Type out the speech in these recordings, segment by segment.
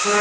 ला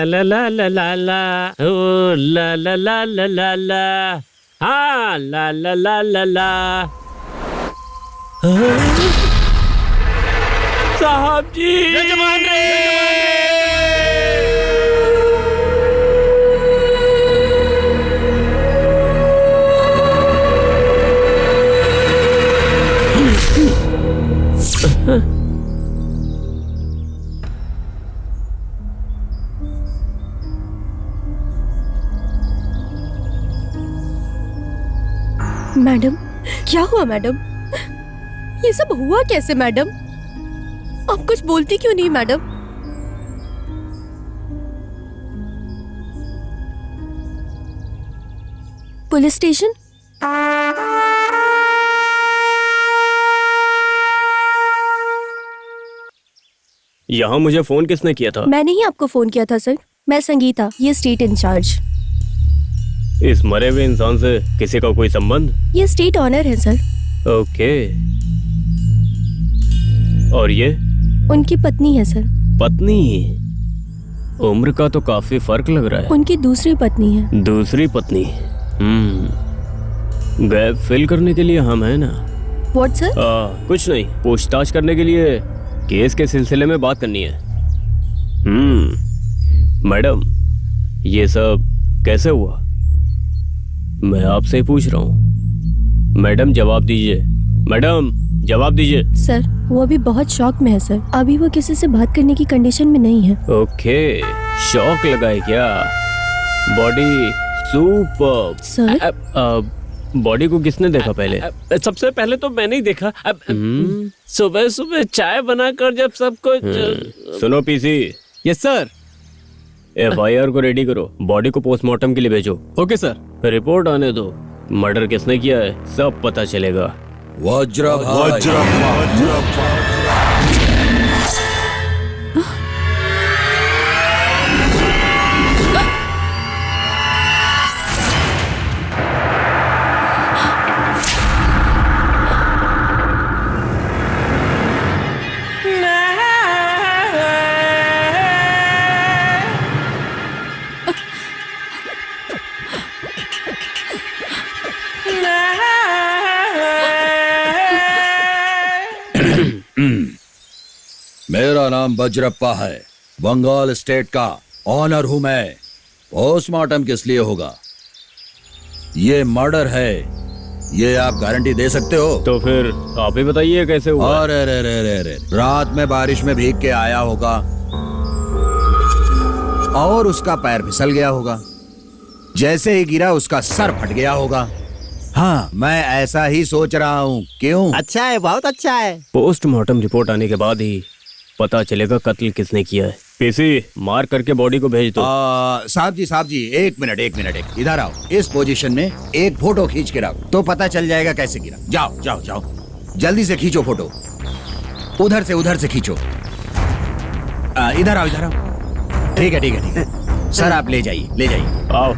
ला ला ला ला ला ओ ला ला ला ला ला ला हाँ ला ला ला ला ला साहब जी यजमान रे मैडम, क्या हुआ मैडम? ये सब हुआ कैसे मैडम? आप कुछ बोलती क्यों नहीं मैडम? Police station? यहाँ मुझे फोन किसने किया था? मैंने ही आपको फोन किया था सर। मैं संगीता, ये स्टेट इंचार्ज। इस मरे हुए इंसान से किसी का कोई संबंध? ये स्टेट ऑनर है सर। ओके। और ये? उनकी पत्नी है सर। पत्नी? उम्र का तो काफी फर्क लग रहा है। उनकी दूसरी पत्नी है। दूसरी पत्नी? गैप फिल करने के लिए हम है ना? What sir? कुछ नहीं, पूछताछ करने के लिए केस के सिलसिले में बात करनी है। मैडम, ये सब कैसे हुआ? मैं आपसे ही पूछ रहा हूँ। मैडम जवाब दीजिए। मैडम जवाब दीजिए। सर, वो अभी बहुत शॉक में है सर। अभी वो किसी से बात करने की कंडीशन में नहीं है। ओके, शॉक लगा है क्या? Body super. सर, बॉडी को किसने देखा पहले? सबसे पहले तो मैंने ही देखा। सुबह सुबह चाय बनाकर जब सबको सुनो पीसी। Yes sir. FIR को रेडी करो, बॉडी को पोस्टमार्टम के लिए भेजो। Okay sir. रिपोर्ट आने दो, मर्डर किसने किया है सब पता चलेगा। वज्र भाई। मेरा नाम वज्रप्पा है, बंगाल स्टेट का ऑनर हूं मैं। पोस्टमार्टम किस लिए होगा? ये मर्डर है, ये आप गारंटी दे सकते हो? तो फिर आप ही बताइए कैसे हुआ? अरे रे रे रे रे, रात में बारिश में भीग के आया होगा और उसका पैर फिसल गया होगा। जैसे ही गिरा उसका सर फट गया होगा। हाँ, मैं ऐसा ही सोच रहा हूँ। क्यों? अच्छा है, बहुत अच्छा है। पोस्टमार्टम रिपोर्ट आने के बाद ही पता चलेगा कत्ल किसने किया है। पीसी, मार करके बॉडी को भेज दो। साहब जी, एक मिनट, इधर आओ। इस पोजीशन में एक फोटो खींच के रखो तो पता चल जाएगा कैसे गिरा। जाओ, जल्दी से खींचो फोटो। उधर से खींचो। इधर आओ। ठीक है। सर आप ले जाइए, ले जाइए। आओ।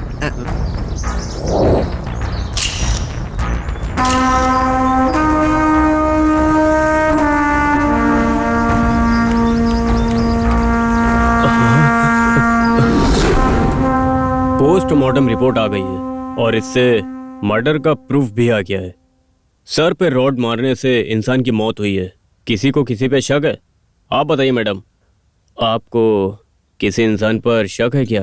पोस्टमार्टम रिपोर्ट आ गई है और इससे मर्डर का प्रूफ भी आ गया है। सर पे रॉड मारने से इंसान की मौत हुई है। किसी को किसी पे शक है? आप बताइए मैडम, आपको किसी इंसान पर शक है क्या?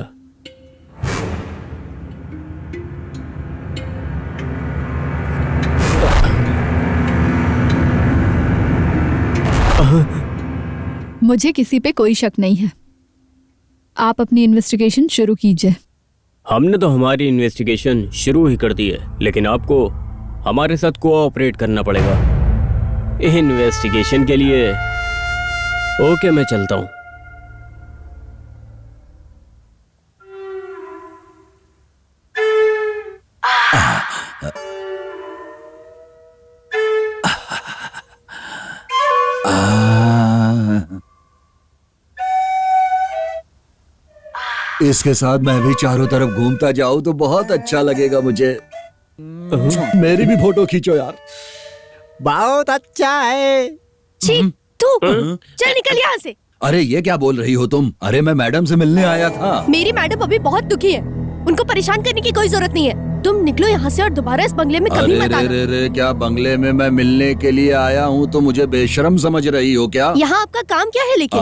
मुझे किसी पे कोई शक नहीं है। आप अपनी इन्वेस्टिगेशन शुरू कीजिए। हमने तो हमारी इन्वेस्टिगेशन शुरू ही कर दी है, लेकिन आपको हमारे साथ कोऑपरेट करना पड़ेगा इन्वेस्टिगेशन के लिए। ओके, मैं चलता हूँ। इसके साथ मैं भी चारों तरफ घूमता जाऊं तो बहुत अच्छा लगेगा मुझे। मेरी भी फोटो खींचो यार। बहुत अच्छा है। छी, तू चल निकल यहाँ से। अरे ये क्या बोल रही हो तुम? अरे मैं मैडम से मिलने आया था। मेरी मैडम अभी बहुत दुखी है, उनको परेशान करने की कोई जरूरत नहीं है। तुम निकलो यहाँ से और दोबारा इस बंगले में कभी अरे मत आना। रे, क्या बंगले में मैं मिलने के लिए आया हूँ तो मुझे बेशरम समझ रही हो क्या? यहाँ आपका काम क्या है लेकिन?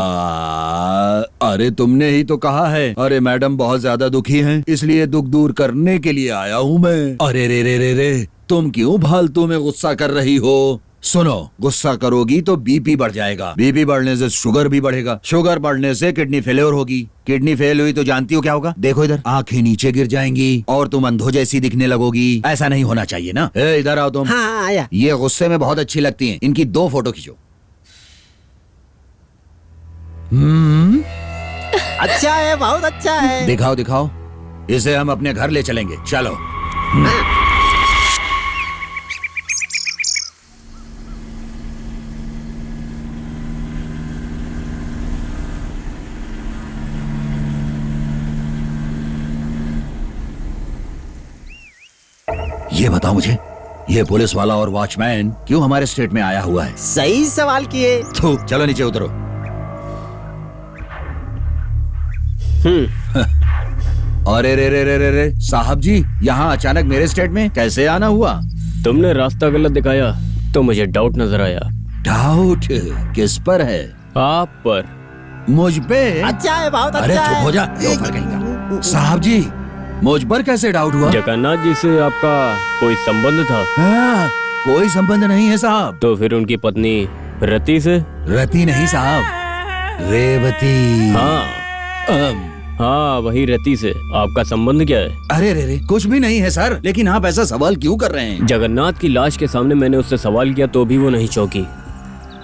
अरे तुमने ही तो कहा है। अरे मैडम बहुत ज्यादा दुखी हैं, इसलिए दुख दूर करने के लिए आया हूँ मैं। अरे रे, तुम क्यों फालतू में गुस्सा कर रही हो? सुनो, गुस्सा करोगी तो बीपी बढ़ जाएगा, बीपी बढ़ने से शुगर भी बढ़ेगा, शुगर बढ़ने से किडनी फेलियर होगी, किडनी फेल हुई तो जानती हो क्या होगा? देखो इधर, आंखें नीचे गिर जाएंगी और तुम अंधो जैसी दिखने लगोगी। ऐसा नहीं होना चाहिए ना। इधर आओ तुम। हाँ आया। ये गुस्से में बहुत अच्छी लगती हैं, इनकी 2 फोटो खींचो। अच्छा है, बहुत अच्छा है। दिखाओ दिखाओ, इसे हम अपने घर ले चलेंगे, चलो। ये बताओ मुझे, ये पुलिस वाला और वॉचमैन क्यों हमारे स्टेट में आया हुआ है? सही सवाल किए। थू, चलो नीचे उतरो। अरे रे साहब जी, यहाँ अचानक मेरे स्टेट में कैसे आना हुआ? तुमने रास्ता गलत दिखाया तो मुझे डाउट नजर आया। डाउट किस पर है? आप पर। मुझ पे? अच्छा है, बहुत अरे अच्छा चुप है। हो जा, लोफर कहीं का। साहब जी, मुझ पर कैसे डाउट हुआ? जगन्नाथ जी से आपका कोई संबंध था? हाँ, कोई संबंध नहीं है साहब। तो फिर उनकी पत्नी रति से? रति नहीं साहब, रेवती। हाँ, वही रति से आपका संबंध क्या है? अरे रे, कुछ भी नहीं है सर, लेकिन आप ऐसा सवाल क्यों कर रहे हैं? जगन्नाथ की लाश के सामने मैंने उससे सवाल किया तो भी वो नहीं चौंकी,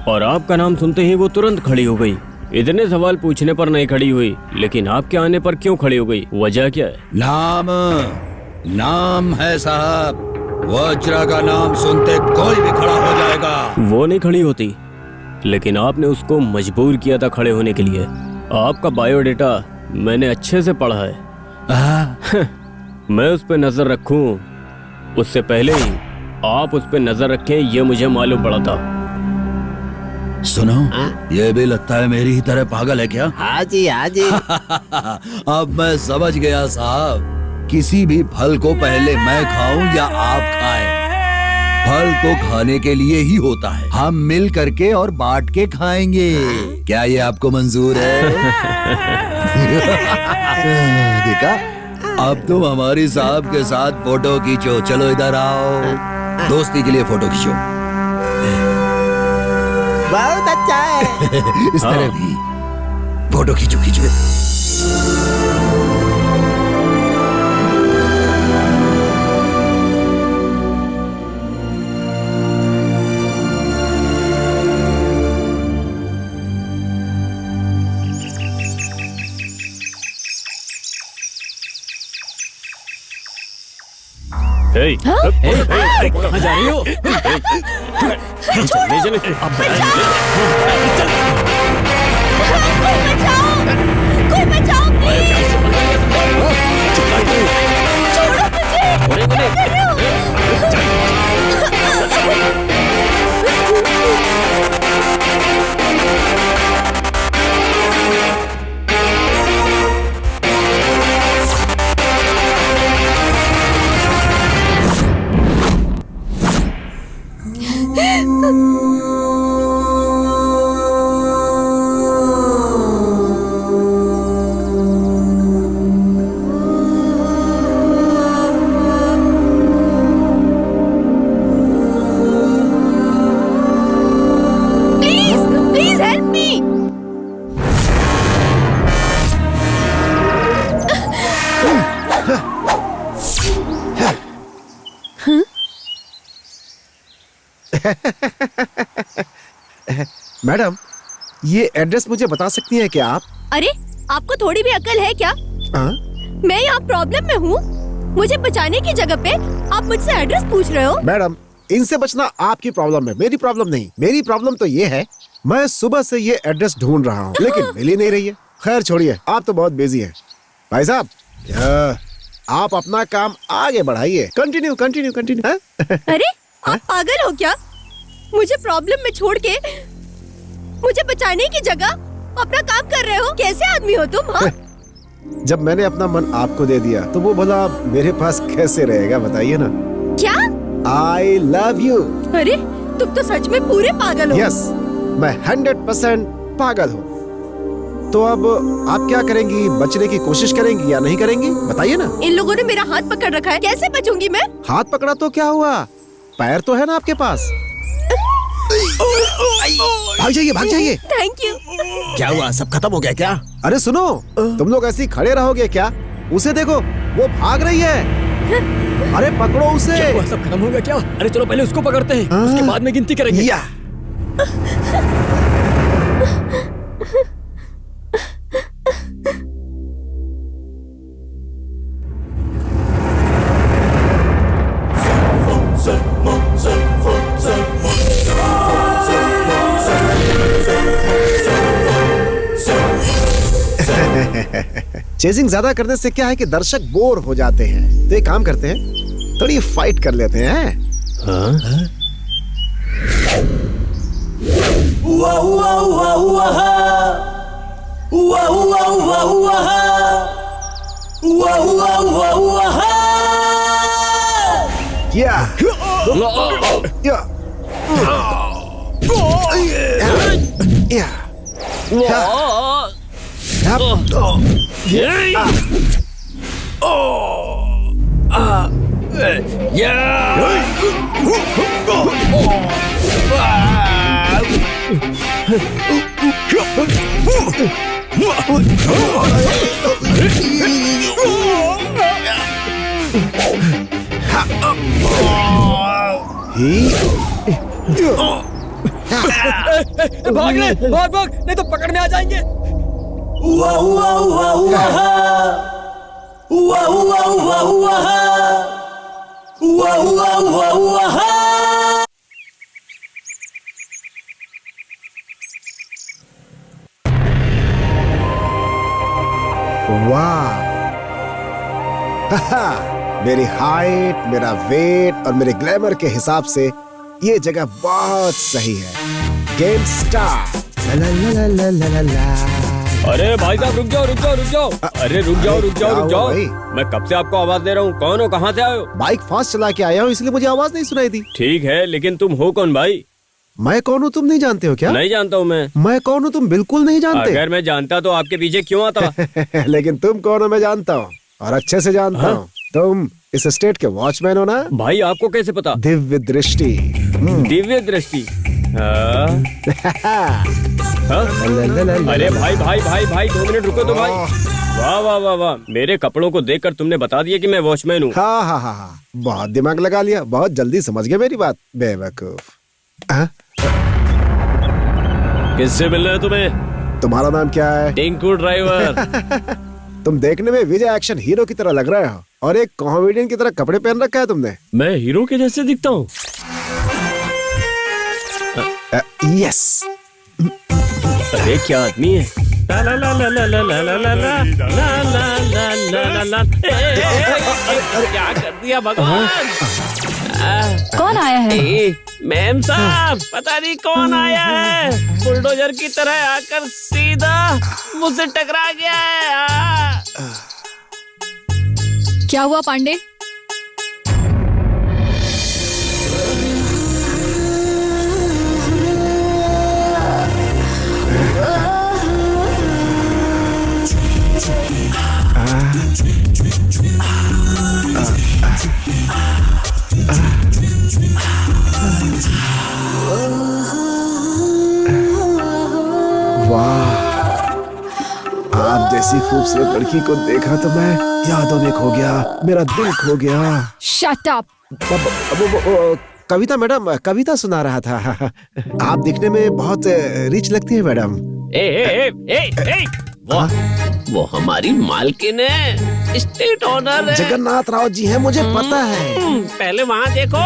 और आपका नाम सुनते ही वो तुरंत खड़ी हो गई। इतने सवाल पूछने पर नहीं खड़ी हुई, लेकिन आपके आने पर क्यों खड़ी हो गई? वजह क्या है? नाम है साहब, वज्रा का नाम सुनते कोई भी खड़ा हो जाएगा। वो नहीं खड़ी होती, लेकिन आपने उसको मजबूर किया था खड़े होने के लिए। आपका बायोडेटा मैंने अच्छे से पढ़ा है। मैं उस पर नजर रखूं उससे पहले ही आप उस पर नजर रखें, ये मुझे मालूम पड़ा था। सुनो, ये भी लगता है मेरी ही तरह पागल है क्या? हाँ जी, हाँ जी। अब मैं समझ गया साहब, किसी भी फल को पहले मैं खाऊं या आप खाएं, फल तो खाने के लिए ही होता है। हम मिल करके और बांट के खाएंगे। क्या ये आपको मंजूर है? देखा, अब तुम हमारी साहब के साथ फोटो खींचो। चलो इधर आओ, दोस्ती के लिए फोटो खींचो। बहुत अच्छा है। इस तरह भी फोटो खींचो खींचो। कहाँ जा रही हो? चल, ले चले। कोई बचाओ, कोई बचाओ प्लीज। मैडम, ये एड्रेस मुझे बता सकती हैं क्या आप? अरे आपको थोड़ी भी अकल है क्या? हाँ? मैं यहाँ प्रॉब्लम में हूँ, मुझे बचाने की जगह पे आप मुझसे एड्रेस पूछ रहे हो? मैडम, इनसे बचना आपकी प्रॉब्लम है, मेरी प्रॉब्लम नहीं। मेरी प्रॉब्लम तो ये है, मैं सुबह से ये एड्रेस ढूंढ रहा हूँ लेकिन मिल ही नहीं रही है। खैर छोड़िए, आप तो बहुत बिजी हैं। भाई साहब, आप अपना काम आगे बढ़ाइए। Continue continue continue. अरे आप पागल हो क्या? मुझे प्रॉब्लम में छोड़ के मुझे बचाने की जगह अपना काम कर रहे हो? कैसे आदमी हो तुम? हाँ? जब मैंने अपना मन आपको दे दिया तो वो भला मेरे पास कैसे रहेगा, बताइए ना। क्या? I love you. अरे तुम तो सच में पूरे पागल हो। यस, मैं 100% पागल हूँ। तो अब आप क्या करेंगी? बचने की कोशिश करेंगी या नहीं करेंगी, बताइए ना। इन लोगों ने मेरा हाथ पकड़ रखा है, कैसे बचूंगी मैं? हाथ पकड़ा तो क्या हुआ, पैर तो है ना आपके पास। भाग जाइए भाग जाइए। Thank you. क्या हुआ, सब खत्म हो गया क्या? अरे सुनो, तुम लोग ऐसे ही खड़े रहोगे क्या? उसे देखो, वो भाग रही है। अरे पकड़ो उसे। क्या हुआ, सब खत्म हो गया क्या? अरे चलो पहले उसको पकड़ते हैं, उसके बाद में गिनती करेंगे। या चेजिंग ज्यादा करने से क्या है कि दर्शक बोर हो जाते हैं। तो एक काम करते हैं, थोड़ी फाइट कर लेते हैं। या या भाग ले, भाग भाग, नहीं तो पकड़ने आ जाएंगे। वाह, मेरी हाइट, मेरा वेट और मेरे ग्लैमर के हिसाब से ये जगह बहुत सही है। Game start. ला ला ला ला ला ला ला। अरे भाई साहब, रुक जाओ रुक जाओ रुक जाओ। अरे रुक जाओ रुक जाओ रुक जाओ। भाई? मैं कब से आपको आवाज दे रहा हूँ, कौन हो, कहाँ से आए हो? बाइक फास्ट चला के आया हूँ, इसलिए मुझे आवाज नहीं सुनाई दी। ठीक है, लेकिन तुम हो कौन भाई? मैं कौन हूँ तुम नहीं जानते हो क्या? नहीं जानता हूँ मैं। मैं कौन हूँ तुम बिल्कुल नहीं जानते। अगर मैं जानता तो आपके पीछे क्यों आता? लेकिन तुम कौन हो मैं जानता हूँ, और अच्छे से जानता हूँ। तुम इस स्टेट के वॉचमैन हो ना? भाई आपको कैसे पता? दिव्य दृष्टि। दिव्य दृष्टि। हाँ? अरे भाई भाई भाई भाई 2 मिनट रुको तो भाई। वाह वाह वाह वाह, मेरे कपड़ों को देखकर तुमने बता दिया कि मैं वॉचमैन हूँ। हाँ हाँ हाँ हाँ, बहुत दिमाग लगा लिया, बहुत जल्दी समझ गए मेरी बात, बेवकूफ। हाँ? किससे मिलना है तुम्हें? तुम्हारा नाम क्या है? टिंकू ड्राइवर। तुम देखने में विजय एक्शन हीरो की तरह लग रहे हो, और एक कॉमेडियन की तरह कपड़े पहन रखा है तुमने। मैं हीरो के जैसे दिखता हूँ? यस। अरे क्या आदमी है? ला ला ला ला ला ला ला ला ला ला ला ला ला ला ला ला। क्या कर दिया भगवान? कौन आया है? मैम साहब, पता नहीं कौन आया है, बुलडोजर की तरह आकर सीधा मुझसे टकरा गया है। क्या हुआ पांडे? वाह, आप जैसी खूबसूरत लड़की को देखा तो मैं यादों में खो गया, मेरा दिल खो गया। Shut up. कविता मैडम, कविता सुना रहा था। आप दिखने में बहुत रिच लगती है मैडम। वो हमारी मालकिन है, स्टेट ऑनर है। जगन्नाथ राव जी हैं, मुझे पता है। पहले वहाँ देखो।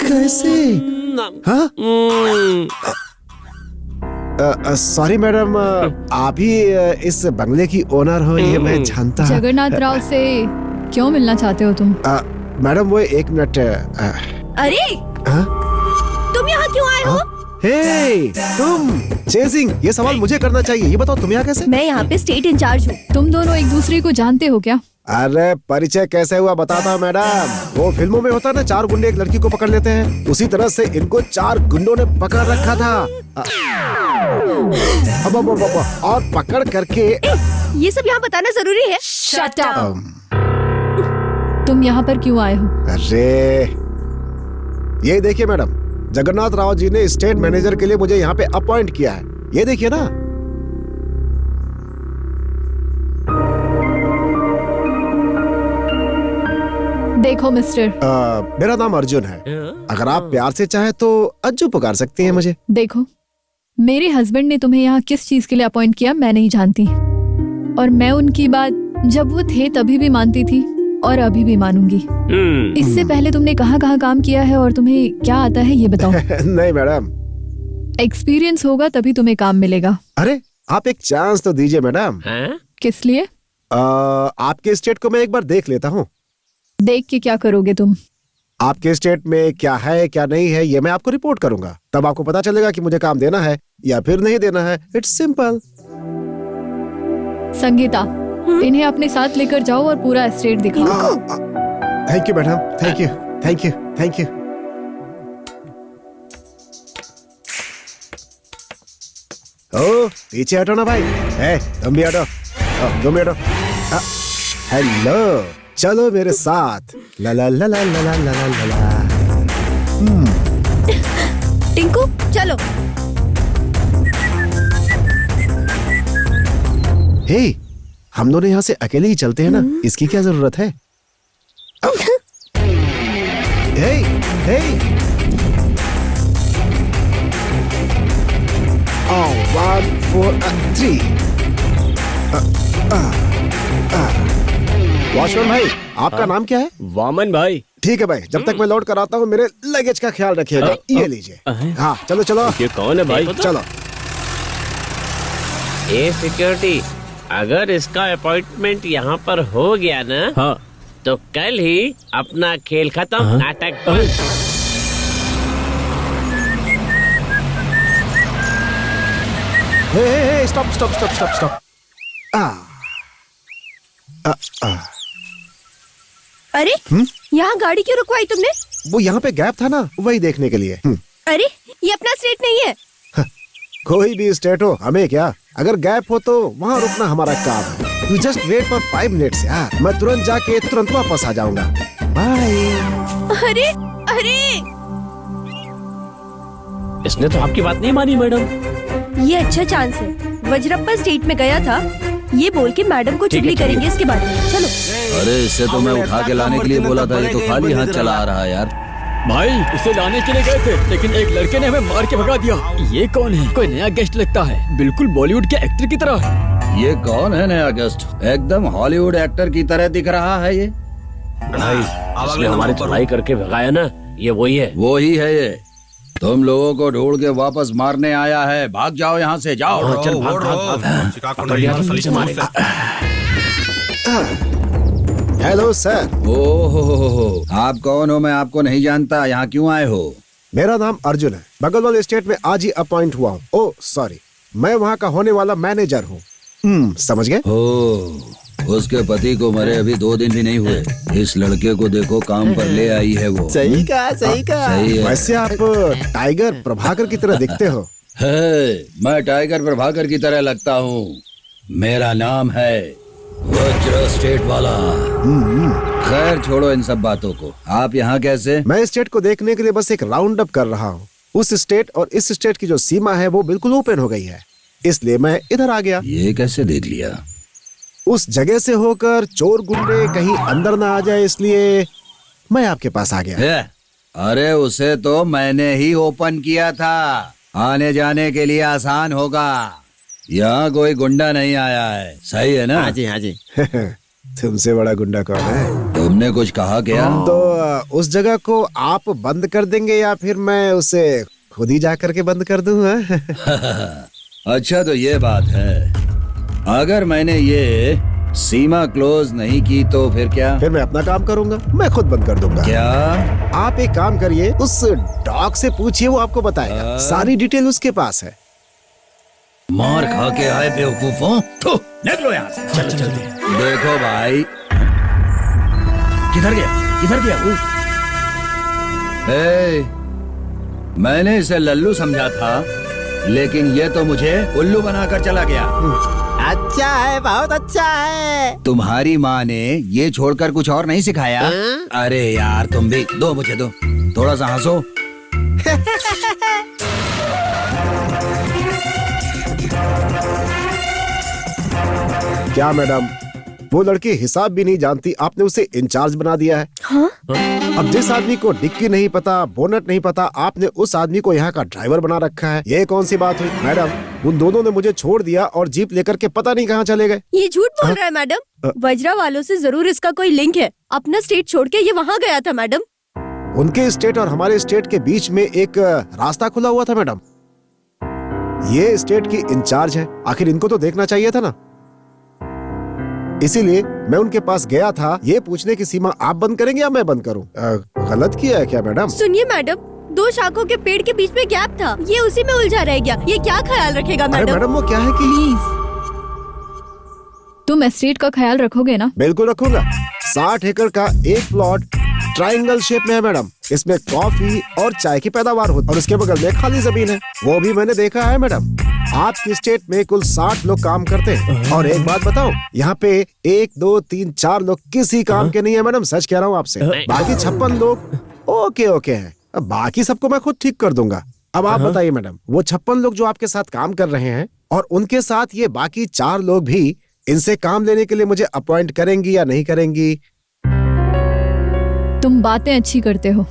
कैसे? हाँ? सॉरी मैडम, आप ही इस बंगले की ओनर हो ये मैं जानता। जगन्नाथ राव से क्यों मिलना चाहते हो तुम? मैडम वो 1 मिनट। अरे तुम यहाँ क्यों आए हो? हे तुम चेजिंग, ये सवाल मुझे करना चाहिए। ये बताओ तुम यहाँ कैसे? मैं यहाँ पे स्टेट इंचार्ज हूँ। तुम दोनों एक दूसरे को जानते हो क्या? अरे परिचय कैसे हुआ बताता हूँ मैडम। वो फिल्मों में होता है ना, 4 गुंडे एक लड़की को पकड़ लेते हैं, उसी तरह से इनको 4 गुंडों ने पकड़ रखा था। अब और पकड़ करके। ये सब यहाँ बताना जरूरी है? Shut up! तुम यहाँ पर क्यों आए हो? अरे ये देखिए मैडम, जगन्नाथ राव जी ने स्टेट मैनेजर के लिए मुझे यहाँ पे अपॉइंट किया है। ये देखिए ना। देखो मिस्टर, मेरा नाम अर्जुन है। अगर आप प्यार से चाहे तो अज्जू पुकार सकती हैं मुझे। देखो, मेरे हस्बैंड ने तुम्हें यहाँ किस चीज के लिए अपॉइंट किया मैं नहीं जानती, और मैं उनकी बात जब वो थे तभी भी मानती थी और अभी भी मानूंगी। इससे पहले तुमने कहाँ काम किया है और तुम्हें क्या आता है ये बताओ। नहीं मैडम, एक्सपीरियंस होगा तभी तुम्हें काम मिलेगा। अरे आप एक चांस तो दीजिए मैडम। किस लिए? आपके स्टेट को मैं एक बार देख लेता हूँ। देख के क्या करोगे तुम? आपके स्टेट में क्या है क्या नहीं है ये मैं आपको रिपोर्ट करूंगा, तब आपको पता चलेगा कि मुझे काम देना है या फिर नहीं देना है। It's simple. संगीता, इन्हें अपने साथ लेकर जाओ और पूरा एस्टेट दिखाओ। Thank you madam, thank you thank you thank you. ओ पीछे हटो ना भाई। तुम भी हटो, तुम भी हटो। हेलो, चलो मेरे साथ। ला ला ला ला ला ला ला ला ला। टिंकू चलो। हे, हम दोनों यहाँ से अकेले ही चलते हैं ना, इसकी क्या जरूरत है? हे, हे। 1 4 3। वॉचमैन भाई, आपका नाम क्या है? वामन भाई। ठीक है भाई, जब तक मैं लौट कर आता हूँ मेरे लगेज का ख्याल रखिएगा। ये लीजिए। हाँ चलो चलो। ये कौन है भाई? चलो। ए सिक्योरिटी, अगर इसका अपॉइंटमेंट यहाँ पर हो गया ना, हाँ, तो कल ही अपना खेल खत्म। नाटक बंद। Hey, stop stop stop stop stop. अरे यहाँ गाड़ी क्यों रुकवाई तुमने? वो यहाँ पे गैप था ना, वही देखने के लिए। अरे ये अपना स्टेट नहीं है। कोई भी स्टेट हो, हमें क्या। अगर गैप हो तो वहाँ रुकना हमारा काम है। You just wait for 5 minutes यार, मैं तुरंत जाके तुरंत वापस आ जाऊंगा। बाय। अरे अरे, इसने तो आपकी बात नहीं मानी मैडम। ये अच्छा चांस है। वज्रप्पा स्टेट में गया था, ये बोल के मैडम को चुगली करेंगे इसके बाद। चलो। अरे इससे तो मैं उठा के लाने के लिए बोला था, ये तो खाली हाथ चला आ रहा है यार। भाई उसे लाने के लिए गए थे, लेकिन एक लड़के ने हमें मार के भगा दिया। ये कौन है? कोई नया गेस्ट लगता है, बिल्कुल बॉलीवुड के एक्टर की तरह। ये कौन है नया गेस्ट? एकदम हॉलीवुड एक्टर की तरह दिख रहा है ये। भाई इसने हमारी धुलाई करके भगाया ना, ये वही है। वो ही है ये। तुम लोगों को ढूंढ के वापस मारने आया है। भाग जाओ यहाँ से, जाओ। चल भाग भाग भाग। पकड़ लिया तो पुलिस मारेगा। Hello sir. ओहो, आप कौन हो? मैं आपको नहीं जानता। यहाँ क्यों आए हो? मेरा नाम अर्जुन है, बगल वाले स्टेट में आज ही अपॉइंट हुआ हूँ। ओह सॉरी, मैं वहाँ का होने वाला मैनेजर हूँ। समझ गए? उसके पति को मरे अभी 2 दिन भी नहीं हुए। इस लड़के को देखो, काम पर ले आई है वो। सही कहा, सही कहा। सही है। वैसे आप टाइगर प्रभाकर की तरह दिखते हो। मैं टाइगर प्रभाकर की तरह लगता हूँ। मेरा नाम है वज्र स्टेट वाला। खैर छोड़ो इन सब बातों को। आप यहाँ कैसे? मैं स्टेट को देखने के लिए बस एक राउंड अप कर रहा हूँ। उस स्टेट और इस स्टेट की जो सीमा है वो बिल्कुल ओपन हो गई है, इसलिए मैं इधर आ गया। ये कैसे देख लिया? उस जगह से होकर चोर गुंडे कहीं अंदर ना आ जाए, इसलिए मैं आपके पास आ गया। अरे उसे तो मैंने ही ओपन किया था, आने जाने के लिए आसान होगा। यहाँ कोई गुंडा नहीं आया है, सही है ना? हाँ जी हाँ जी। तुमसे बड़ा गुंडा कौन है? तुमने कुछ कहा क्या? तो उस जगह को आप बंद कर देंगे या फिर मैं उसे खुद ही जा करके बंद कर दूं? अच्छा तो ये बात है, अगर मैंने ये सीमा क्लोज नहीं की तो फिर क्या? फिर मैं अपना काम करूंगा, मैं खुद बंद कर दूंगा। क्या? आप एक काम करिए, उस डॉग से पूछिए, वो आपको बताएगा। सारी डिटेल उसके पास है। मार खा के आए बेवकूफों, निकलो यहाँ से। चल चल देखो भाई, किधर गया वो? मैंने इसे लल्लू समझा था, लेकिन ये तो मुझे उल्लू बनाकर चला गया। अच्छा है, बहुत अच्छा है। तुम्हारी माँ ने ये छोड़कर कुछ और नहीं सिखाया? अरे यार तुम भी दो, मुझे दो, थोड़ा सा हंसो। क्या मैडम, वो लड़की हिसाब भी नहीं जानती, आपने उसे इंचार्ज बना दिया है। हाँ? अब जिस आदमी को डिक्की नहीं पता, बोनट नहीं पता, आपने उस आदमी को यहाँ का ड्राइवर बना रखा है। ये कौन सी बात हुई मैडम? उन दोनों ने मुझे छोड़ दिया और जीप लेकर के पता नहीं कहाँ चले गए। ये झूठ बोल रहा है मैडम। वज्रा वालों से जरूर इसका कोई लिंक है। अपना स्टेट छोड़ के ये वहाँ गया था मैडम। उनके स्टेट और हमारे स्टेट के बीच में एक रास्ता खुला हुआ था मैडम। ये स्टेट की इंचार्ज है, आखिर इनको तो देखना चाहिए था ना। इसीलिए मैं उनके पास गया था, ये पूछने की सीमा आप बंद करेंगे या मैं बंद करूं? गलत किया है क्या मैडम? सुनिए मैडम, 2 शाखों के पेड़ के बीच में गैप था, ये उसी में उलझा रह गया। ये क्या ख्याल रखेगा अरे मैडम? मैडम वो क्या है कि प्लीज तुम एस्टेट का ख्याल रखोगे ना? बिल्कुल रखूंगा। 60 एकड़ का एक प्लॉट ट्रायंगल शेप में है मैडम। इसमें कॉफी और चाय की पैदावार होती है और उसके बगल में खाली जमीन है, वो भी मैंने देखा है मैडम। आपकी स्टेट में कुल 60 लोग काम करते हैं और एक बात बताओ, यहाँ पे 1 2 3 4 लोग किसी काम के नहीं है मैडम, सच कह रहा हूँ आपसे। बाकी 56 लोग ओके हैं। अब बाकी सबको मैं खुद ठीक कर दूंगा। अब आप बताइए मैडम, वो 56 लोग जो आपके साथ काम कर रहे हैं और उनके साथ ये बाकी 4 लोग भी इनसे काम लेने के लिए मुझे अपॉइंट करेंगी या नहीं करेंगी? तुम बातें अच्छी करते हो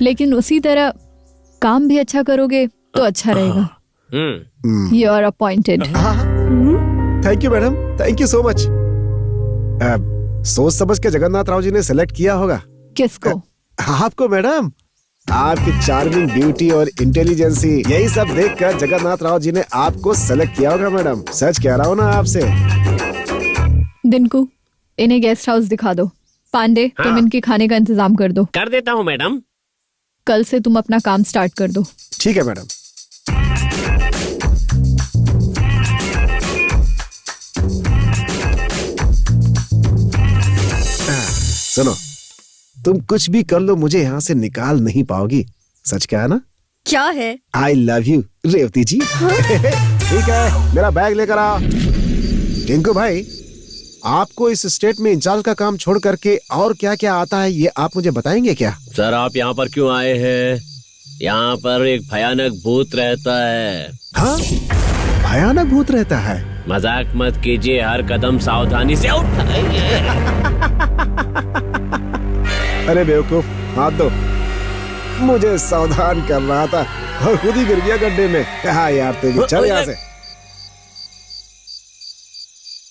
लेकिन उसी तरह काम भी अच्छा करोगे तो अच्छा रहेगा। You are appointed. Thank you madam, thank you so much. सोच समझ के जगन्नाथ राव जी ने सिलेक्ट किया होगा। किसको? आपको मैडम। आपकी चार्मिंग ब्यूटी और इंटेलिजेंसी, यही सब देखकर जगन्नाथ राव जी ने आपको सेलेक्ट किया होगा मैडम। सच कह रहा हूँ ना आपसे। दिनकू, इन्हें गेस्ट हाउस दिखा दो। पांडे, तुम इनके खाने का इंतजाम कर दो। कर देता हूँ मैडम। कल से तुम अपना काम स्टार्ट कर दो। ठीक है मैडम। सुनो, तुम कुछ भी कर लो, मुझे यहाँ से निकाल नहीं पाओगी। सच क्या है ना? क्या है? आई लव यू रेवती जी। ठीक है, मेरा बैग लेकर आओ। टिंकू भाई, आपको इस स्टेट में इंचार्ज का काम छोड़ करके और क्या क्या आता है, ये आप मुझे बताएंगे क्या? सर आप यहाँ पर क्यों आए हैं? यहाँ पर एक भयानक भूत रहता है। हाँ, भयानक भूत रहता है? मजाक मत कीजिए, हर कदम सावधानी से उठाइए। अरे बेवकूफ, हाथ दो। मुझे सावधान कर रहा था और खुद ही गिर गया गड्ढे में। हाँ यार, तेरी चल यहाँ से।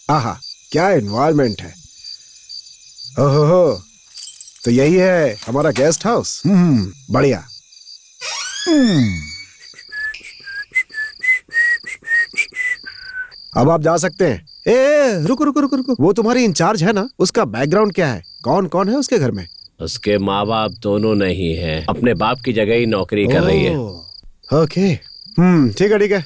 आहा, क्या एनवायरनमेंट है। ओहो, तो यही है हमारा गेस्ट हाउस। बढ़िया। अब आप जा सकते हैं। रुको रुको रुको रुको, वो तुम्हारी इंचार्ज है ना, उसका बैकग्राउंड क्या है? कौन कौन है उसके घर में? उसके माँ बाप दोनों नहीं हैं, अपने बाप की जगह ही नौकरी कर रही है। ओके, ठीक है,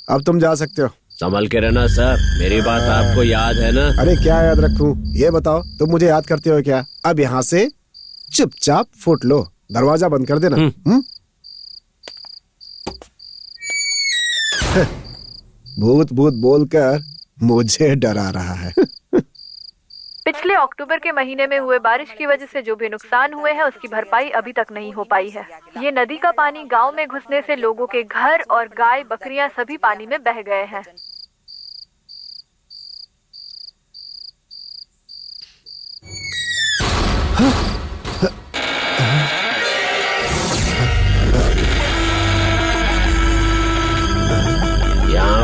अब तुम जा सकते हो। संभल के रहना सर, मेरी बात आपको याद है ना? अरे क्या याद रखूं, ये बताओ, तुम मुझे याद करते हो क्या? अब यहाँ से चुपचाप फुट लो, दरवाजा बंद कर देना। भूत भूत बोलकर मुझे डरा रहा है। पिछले अक्टूबर के महीने में हुए बारिश की वजह से जो भी नुकसान हुए हैं उसकी भरपाई अभी तक नहीं हो पाई है। ये नदी का पानी गांव में घुसने से लोगों के घर और गाय बकरियां सभी पानी में बह गए हैं।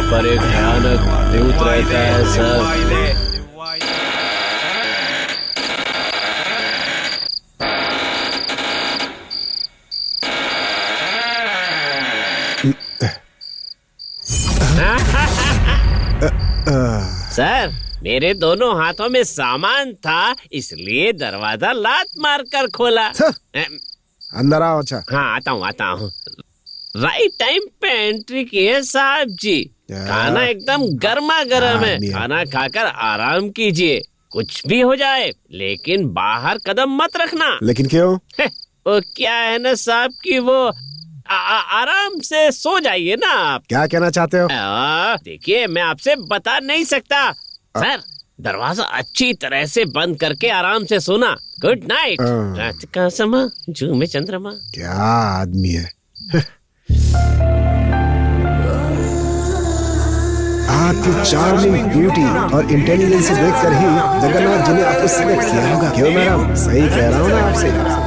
पर एक भयानक भूत रहता है सर। सर, मेरे दोनों हाथों में सामान था, इसलिए दरवाजा लात मारकर खोला। अंदर आओ। अच्छा हाँ, आता हूँ। राइट टाइम पे एंट्री की है साहब जी। खाना एकदम गर्मा गर्म है। खाना खाकर आराम कीजिए, कुछ भी हो जाए, लेकिन बाहर कदम मत रखना। लेकिन क्यों? वो क्या है ना साहब की वो आराम से सो जाइए ना आप। क्या कहना चाहते हो? देखिए, मैं आपसे बता नहीं सकता। सर, दरवाजा अच्छी तरह से बंद करके आराम से सोना। Good night. रात का समा, जू में चंद्रमा। क्या आदमी है। आपकी चार्मिंग ब्यूटी और इंटेलिजेंस देखकर ही जगन्नाथ जी ने आपको सिलेक्ट किया होगा। क्यों मैडम, सही कह रहा हूँ ना आपसे?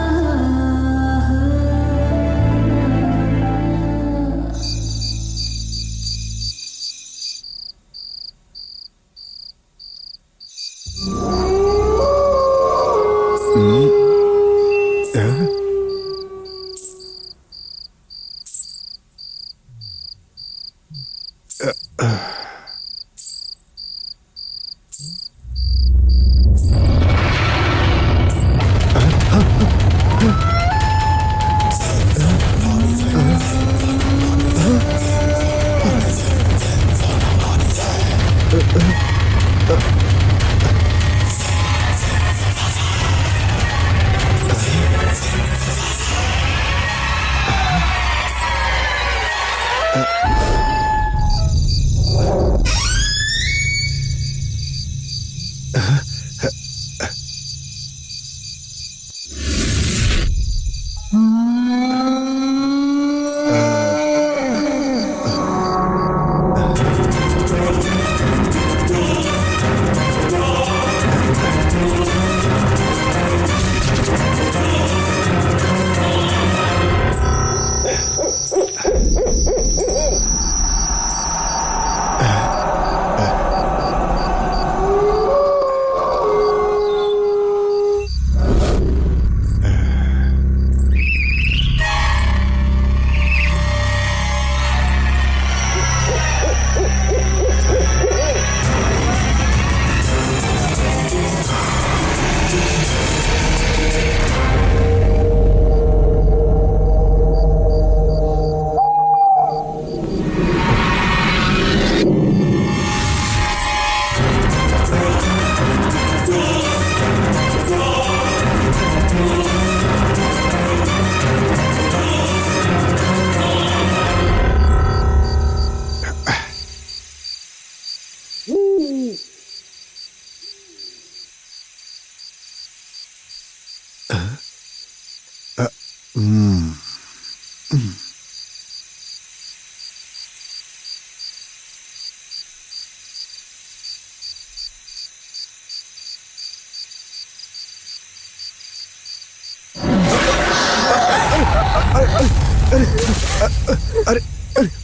अरे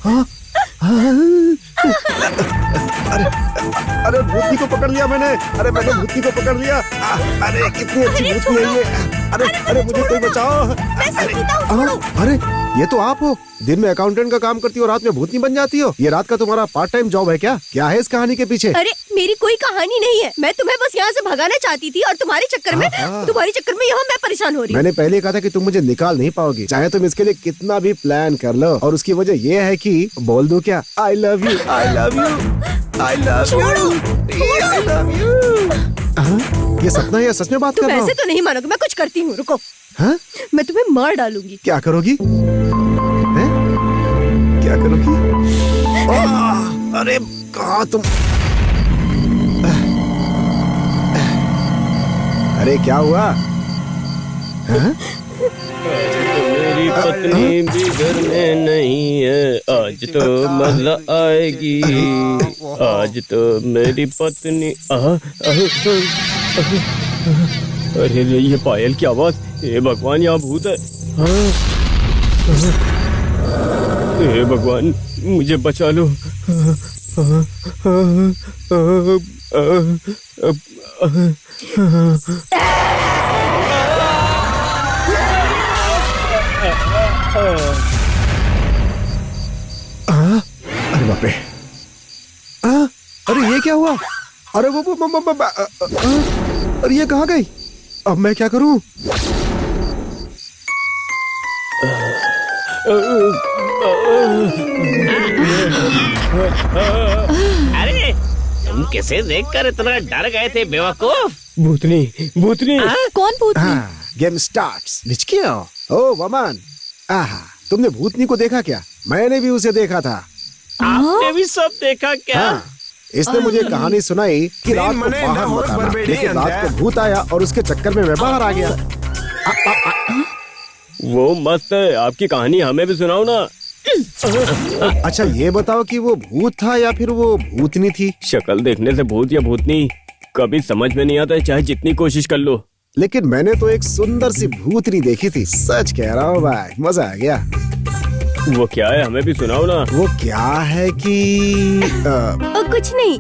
हाँ अरे भूतनी को पकड़ लिया मैंने। अरे मैंने भूतनी को पकड़ लिया। अरे कितनी अच्छी भूतनी है ये। अरे मुझे कोई बचाओ। अरे ये तो आप हो, दिन में अकाउंटेंट का काम करती हो, रात में भूतनी बन जाती हो। ये रात का तुम्हारा पार्ट टाइम जॉब है क्या? क्या है इस कहानी के पीछे? अरे मेरी कोई कहानी नहीं है, मैं तुम्हें बस यहाँ से भगाना चाहती थी और तुम्हारे चक्कर में यहाँ मैं परेशान हो रही हूँ। मैंने पहले कहा था कि तुम मुझे निकाल नहीं पाओगी, चाहे तुम इसके लिए कितना भी प्लान कर लो। और उसकी वजह ये है कि बोल दूं क्या? I love you, I love you, I love you, I love you. ये सपना है या सच में बात कर रहा हूँ? ऐसे तो नहीं मानोगे, मैं कुछ करती हूँ, रुको। हाँ? मैं तुम्हें मार डालूंगी। क्या करोगी? क्या करोगी? अरे कहाँ तुम? अरे क्या हुआ? मेरी पत्नी भी घर में नहीं है, आज तो मजा आएगी। आज तो मेरी पत्नी अरे ये पायल की आवाज। हे भगवान, यहाँ भूत है। हे भगवान, मुझे बचा लो। अरे बाप रे, अरे ये क्या हुआ? अरे अरे ये कहाँ गई? अब मैं क्या करूं? अरे तुम किसे देखकर इतना डर गए थे बेवकूफ? भूतनी, भूतनी। कौन भूतनी? Game starts. लिचकियो, ओ वमन, आहा, तुमने भूतनी को देखा क्या? मैंने भी उसे देखा था। आपने भी सब देखा क्या? हाँ, इसने मुझे कहानी सुनाई कि रात को बाहर मत आना, लेकिन रात को भूत आया और उसके चक्कर में मैं बाहर आ गया। वो मस्त है, आपकी कहानी हमें भी सुनाओ ना। अच्छा ये बताओ कि वो भूत था या फिर वो भूतनी थी? शक्ल देखने से भूत या भूतनी कभी समझ में नहीं आता है, चाहे जितनी कोशिश कर लो। लेकिन मैंने तो एक सुंदर सी भूतनी देखी थी, सच कह रहा हूँ भाई, मजा आ गया। वो क्या है, हमें भी सुनाओ ना। वो क्या है कि कुछ नहीं,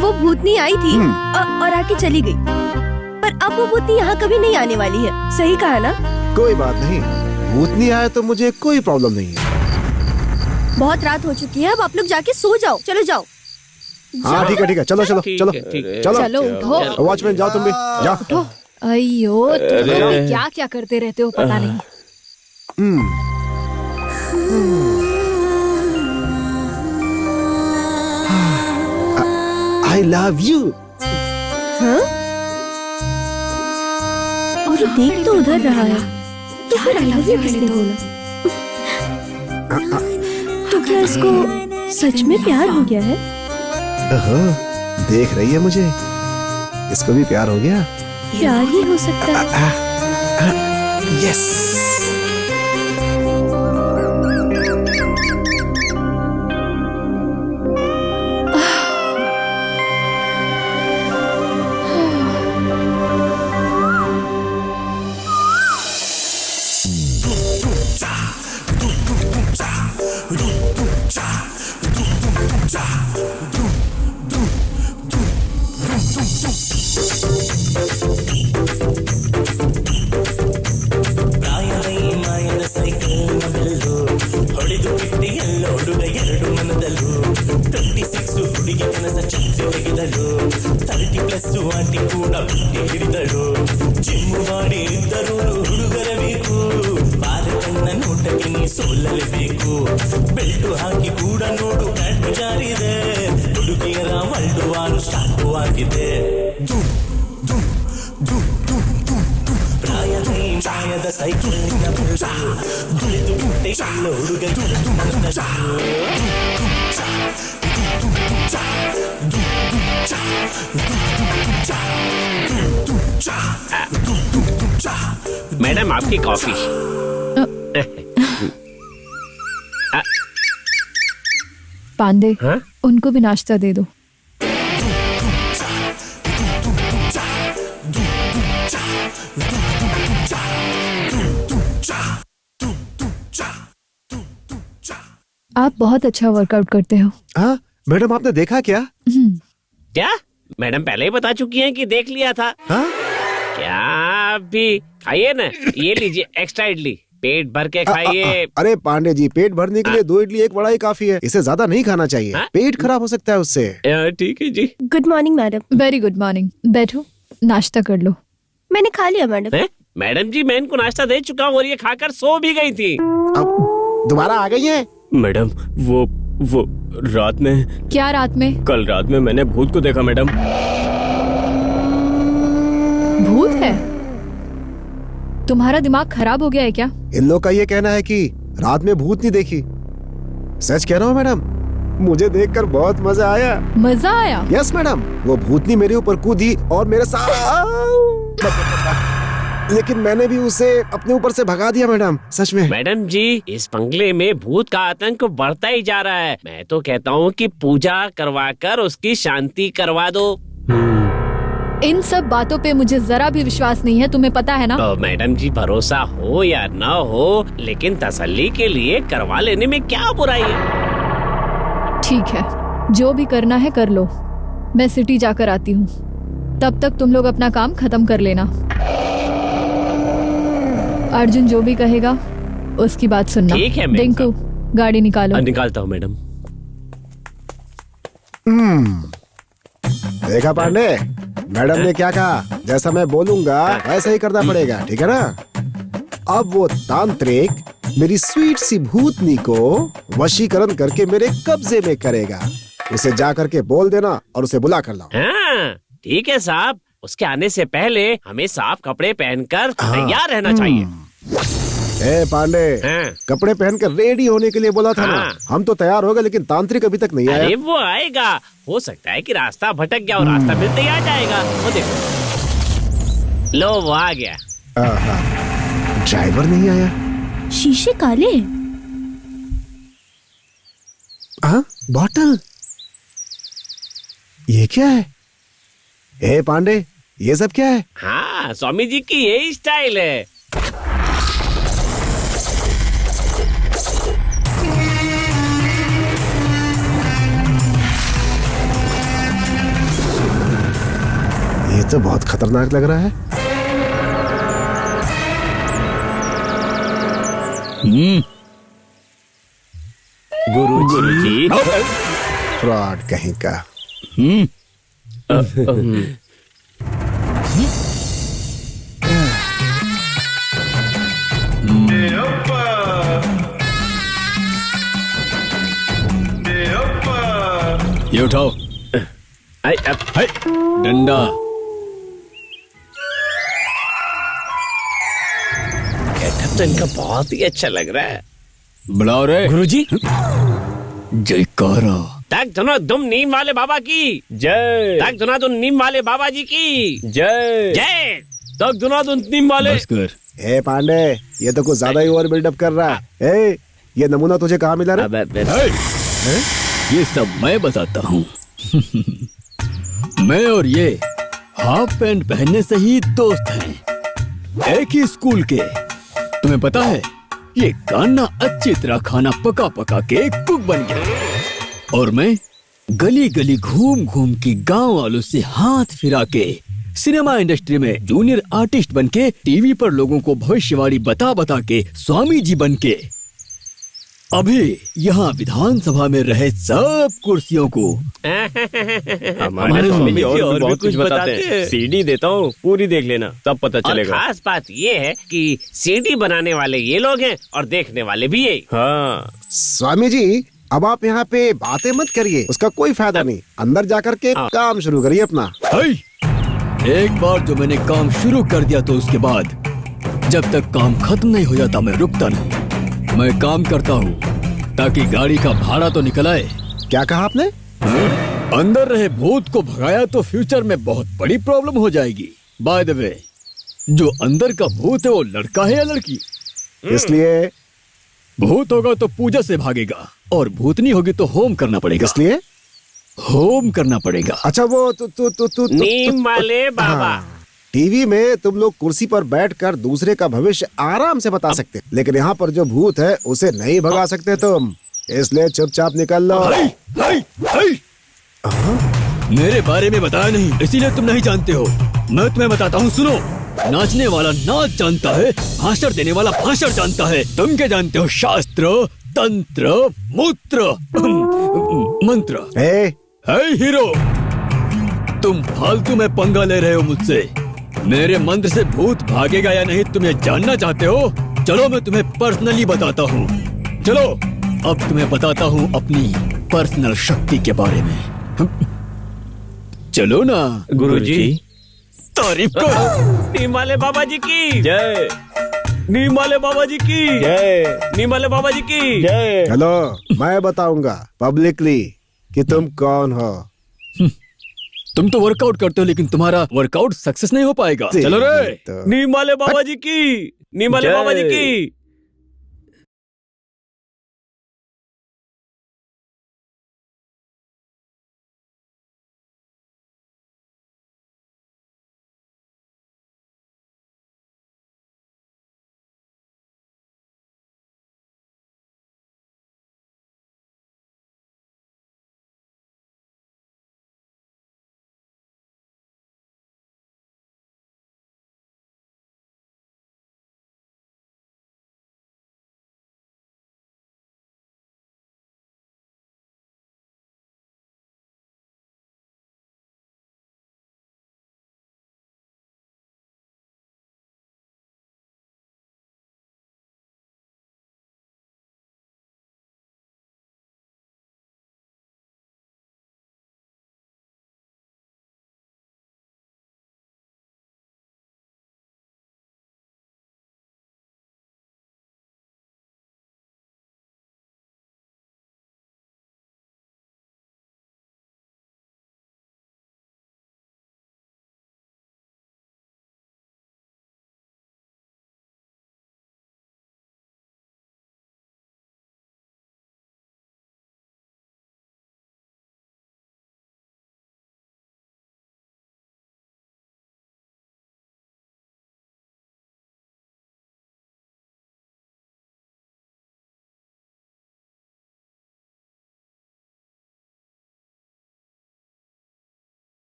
वो भूतनी आई थी और आके चली गई, पर अब वो भूतनी यहाँ कभी नहीं आने वाली है। सही कहा ना? कोई बात नहीं, भूतनी आए तो मुझे कोई प्रॉब्लम नहीं है। बहुत रात हो चुकी है, अब आप लोग जाके सो जाओ। चलो जाओ। हाँ ठीक है, चलो चलो ठीक चलो है, ठीक है। चलो चलो उठो। वॉचमैन जाओ, तुम भी जाओ। अयो, तुम लोग क्या क्या करते रहते हो पता नहीं। I love you. और देख तो उधर रहा है, तो फिर I love you किसने बोला? तो क्या इसको सच में प्यार हो गया है? देख रही है मुझे, इसको भी प्यार हो गया। प्यार ही हो सकता है। यस। मैडम आपकी कॉफी। पांडे, हाँ? उनको भी नाश्ता दे दो। आप बहुत अच्छा वर्कआउट करते हो। हाँ मैडम, आपने देखा क्या? क्या मैडम पहले ही बता चुकी हैं कि देख लिया था? हाँ? क्या भी खाइए ना, ये लीजिए एक्स्ट्रा इडली, पेट भर के खाइए। अरे पांडे जी, पेट भरने के लिए 2 इडली 1 वड़ा ही काफी है, इसे ज्यादा नहीं खाना चाहिए। पेट खराब हो सकता है उससे। ठीक है जी। Good morning madam. Very good morning. बैठो, नाश्ता कर लो। मैंने खा लिया मैडम। मैडम जी मैं इनको नाश्ता दे चुका हूँ और ये खाकर सो भी गई थी। अब दोबारा आ गई है? मैडम वो रात में। क्या रात में? कल रात में मैंने भूत को देखा मैडम। भूत है? तुम्हारा दिमाग खराब हो गया है क्या? इन लोग का ये कहना है कि रात में भूत नहीं देखी। सच कह रहा हूँ मैडम, मुझे देखकर बहुत मजा आया। मजा आया? यस मैडम, वो भूतनी मेरे ऊपर कूदी और मेरे साथ, लेकिन मैंने भी उसे अपने ऊपर से भगा दिया मैडम। सच में मैडम जी, इस बंगले में भूत का आतंक बढ़ता ही जा रहा है। मैं तो कहता हूँ कि पूजा करवाकर उसकी शांति करवा दो। इन सब बातों पे मुझे जरा भी विश्वास नहीं है, तुम्हें पता है ना? तो मैडम जी भरोसा हो या न हो, लेकिन तसल्ली के लिए करवा लेने में क्या बुराई है? ठीक है, जो भी करना है कर लो, मैं सिटी जाकर आती हूँ। तब तक तुम लोग अपना काम खत्म कर लेना। अर्जुन जो भी कहेगा उसकी बात सुनना। ठीक है मैम। डिंकू, गाड़ी निकालो। निकालता हूँ मैडम। देखा पांडे, मैडम ने क्या कहा? जैसा मैं बोलूंगा वैसा ही करना पड़ेगा, ठीक है ना? अब वो तांत्रिक मेरी स्वीट सी भूतनी को वशीकरण करके मेरे कब्जे में करेगा। उसे जा करके बोल देना और उसे बुला कर लाओ। हाँ, ठीक है साहब। उसके आने से पहले हमें साफ कपड़े पहनकर तैयार रहना चाहिए। ए पांडे, कपड़े पहनकर रेडी होने के लिए बोला था ना। हम तो तैयार हो गए, लेकिन तांत्रिक अभी तक नहीं आया। अरे वो आएगा। हो सकता है कि रास्ता भटक गया और रास्ता मिलते ही आ जाएगा। वो देखो, लो वो आ गया। ड्राइवर नहीं आया। शीशे काले हैं। हाँ, बॉटल। ये क्या है? ए पांडे, ये सब क्या है? हाँ, स्वामी जी की यही स्टाइल है। ये तो बहुत खतरनाक लग रहा है। गुरुजी। फ्रॉड कहीं का। ये उठाओ। हाय, डंडा। गेटअप तो इनका बहुत ही अच्छा लग रहा है। बुलाओ रे गुरुजी। जयकारा। तक धुनो तुम नीम वाले बाबा की जय। तक धुना तुम नीम वाले बाबा जी की जय। जय। तक धुना तुम नीम वाले। बस कर। ए पांडे, ये तो कुछ ज्यादा ही ओवर बिल्डअप कर रहा है। ए, ये नमूना तुझे कहाँ मिला रे? ये सब मैं बताता हूँ। मैं और ये हाफ पैंट पहनने से ही दोस्त हैं, एक ही स्कूल के। तुम्हें पता है, ये कान्ना अच्छी तरह खाना पका पका के कुक बन गया और मैं गली गली घूम घूम के गांव वालों से हाथ फिरा के सिनेमा इंडस्ट्री में जूनियर आर्टिस्ट बन के टीवी पर लोगों को भविष्यवाणी बता बता के स्वामी जी बन के अभी यहाँ विधानसभा में रहे सब कुर्सियों को हमारे स्वामी जी और भी बहुत कुछ बताते हैं। सीडी देता हूँ, पूरी देख लेना, तब पता और चलेगा। खास बात ये है कि सीडी बनाने वाले ये लोग हैं और देखने वाले भी यही। हाँ। स्वामी जी, अब आप यहाँ पे बातें मत करिए, उसका कोई फायदा नहीं। अंदर जाकर के काम शुरू करिए अपना। एक बार जो मैंने काम शुरू कर दिया तो उसके बाद जब तक काम खत्म नहीं हो जाता मैं रुकता नहीं। मैं काम करता हूँ ताकि गाड़ी का भाड़ा तो निकल आए। क्या कहा आपने? अंदर रहे भूत को भगाया तो फ्यूचर में बहुत बड़ी प्रॉब्लम हो जाएगी। बाय द वे, जो अंदर का भूत है वो लड़का है या लड़की? इसलिए भूत होगा तो पूजा से भागेगा और भूतनी होगी तो होम करना पड़ेगा। इसलिए होम करना पड़ेगा। अच्छा, वो तू नीम वाले बाबा। टीवी में तुम लोग कुर्सी पर बैठकर दूसरे का भविष्य आराम से बता सकते, लेकिन यहाँ पर जो भूत है उसे नहीं भगा सकते तुम। इसलिए चुपचाप निकल लो। मेरे बारे में बताया नहीं, इसीलिए तुम नहीं जानते हो। मैं तुम्हें बताता हूँ, सुनो। नाचने वाला नाच जानता है, भाषण देने वाला भाषण जानता है। तुम क्या जानते हो? शास्त्र, तंत्र, मूत्र, मंत्र। हीरो, तुम फालतू में पंगा ले रहे हो मुझसे। मेरे मंत्र से भूत भागेगा या नहीं तुम ये जानना चाहते हो? चलो मैं तुम्हें पर्सनली बताता हूँ। चलो अब तुम्हें बताता हूँ अपनी पर्सनल शक्ति के बारे में। चलो ना गुरुजी। तारीफ कर। नीम वाले बाबा जी की जय। नीम वाले बाबा जी की जय। नीम वाले बाबा जी की जय। हेलो, मैं बताऊंगा पब्लिकली कि तुम कौन हो। तुम तो वर्कआउट करते हो लेकिन तुम्हारा वर्कआउट सक्सेस नहीं हो पाएगा। चलो रे। नीम वाले बाबा जी की नीम वाले बाबा जी की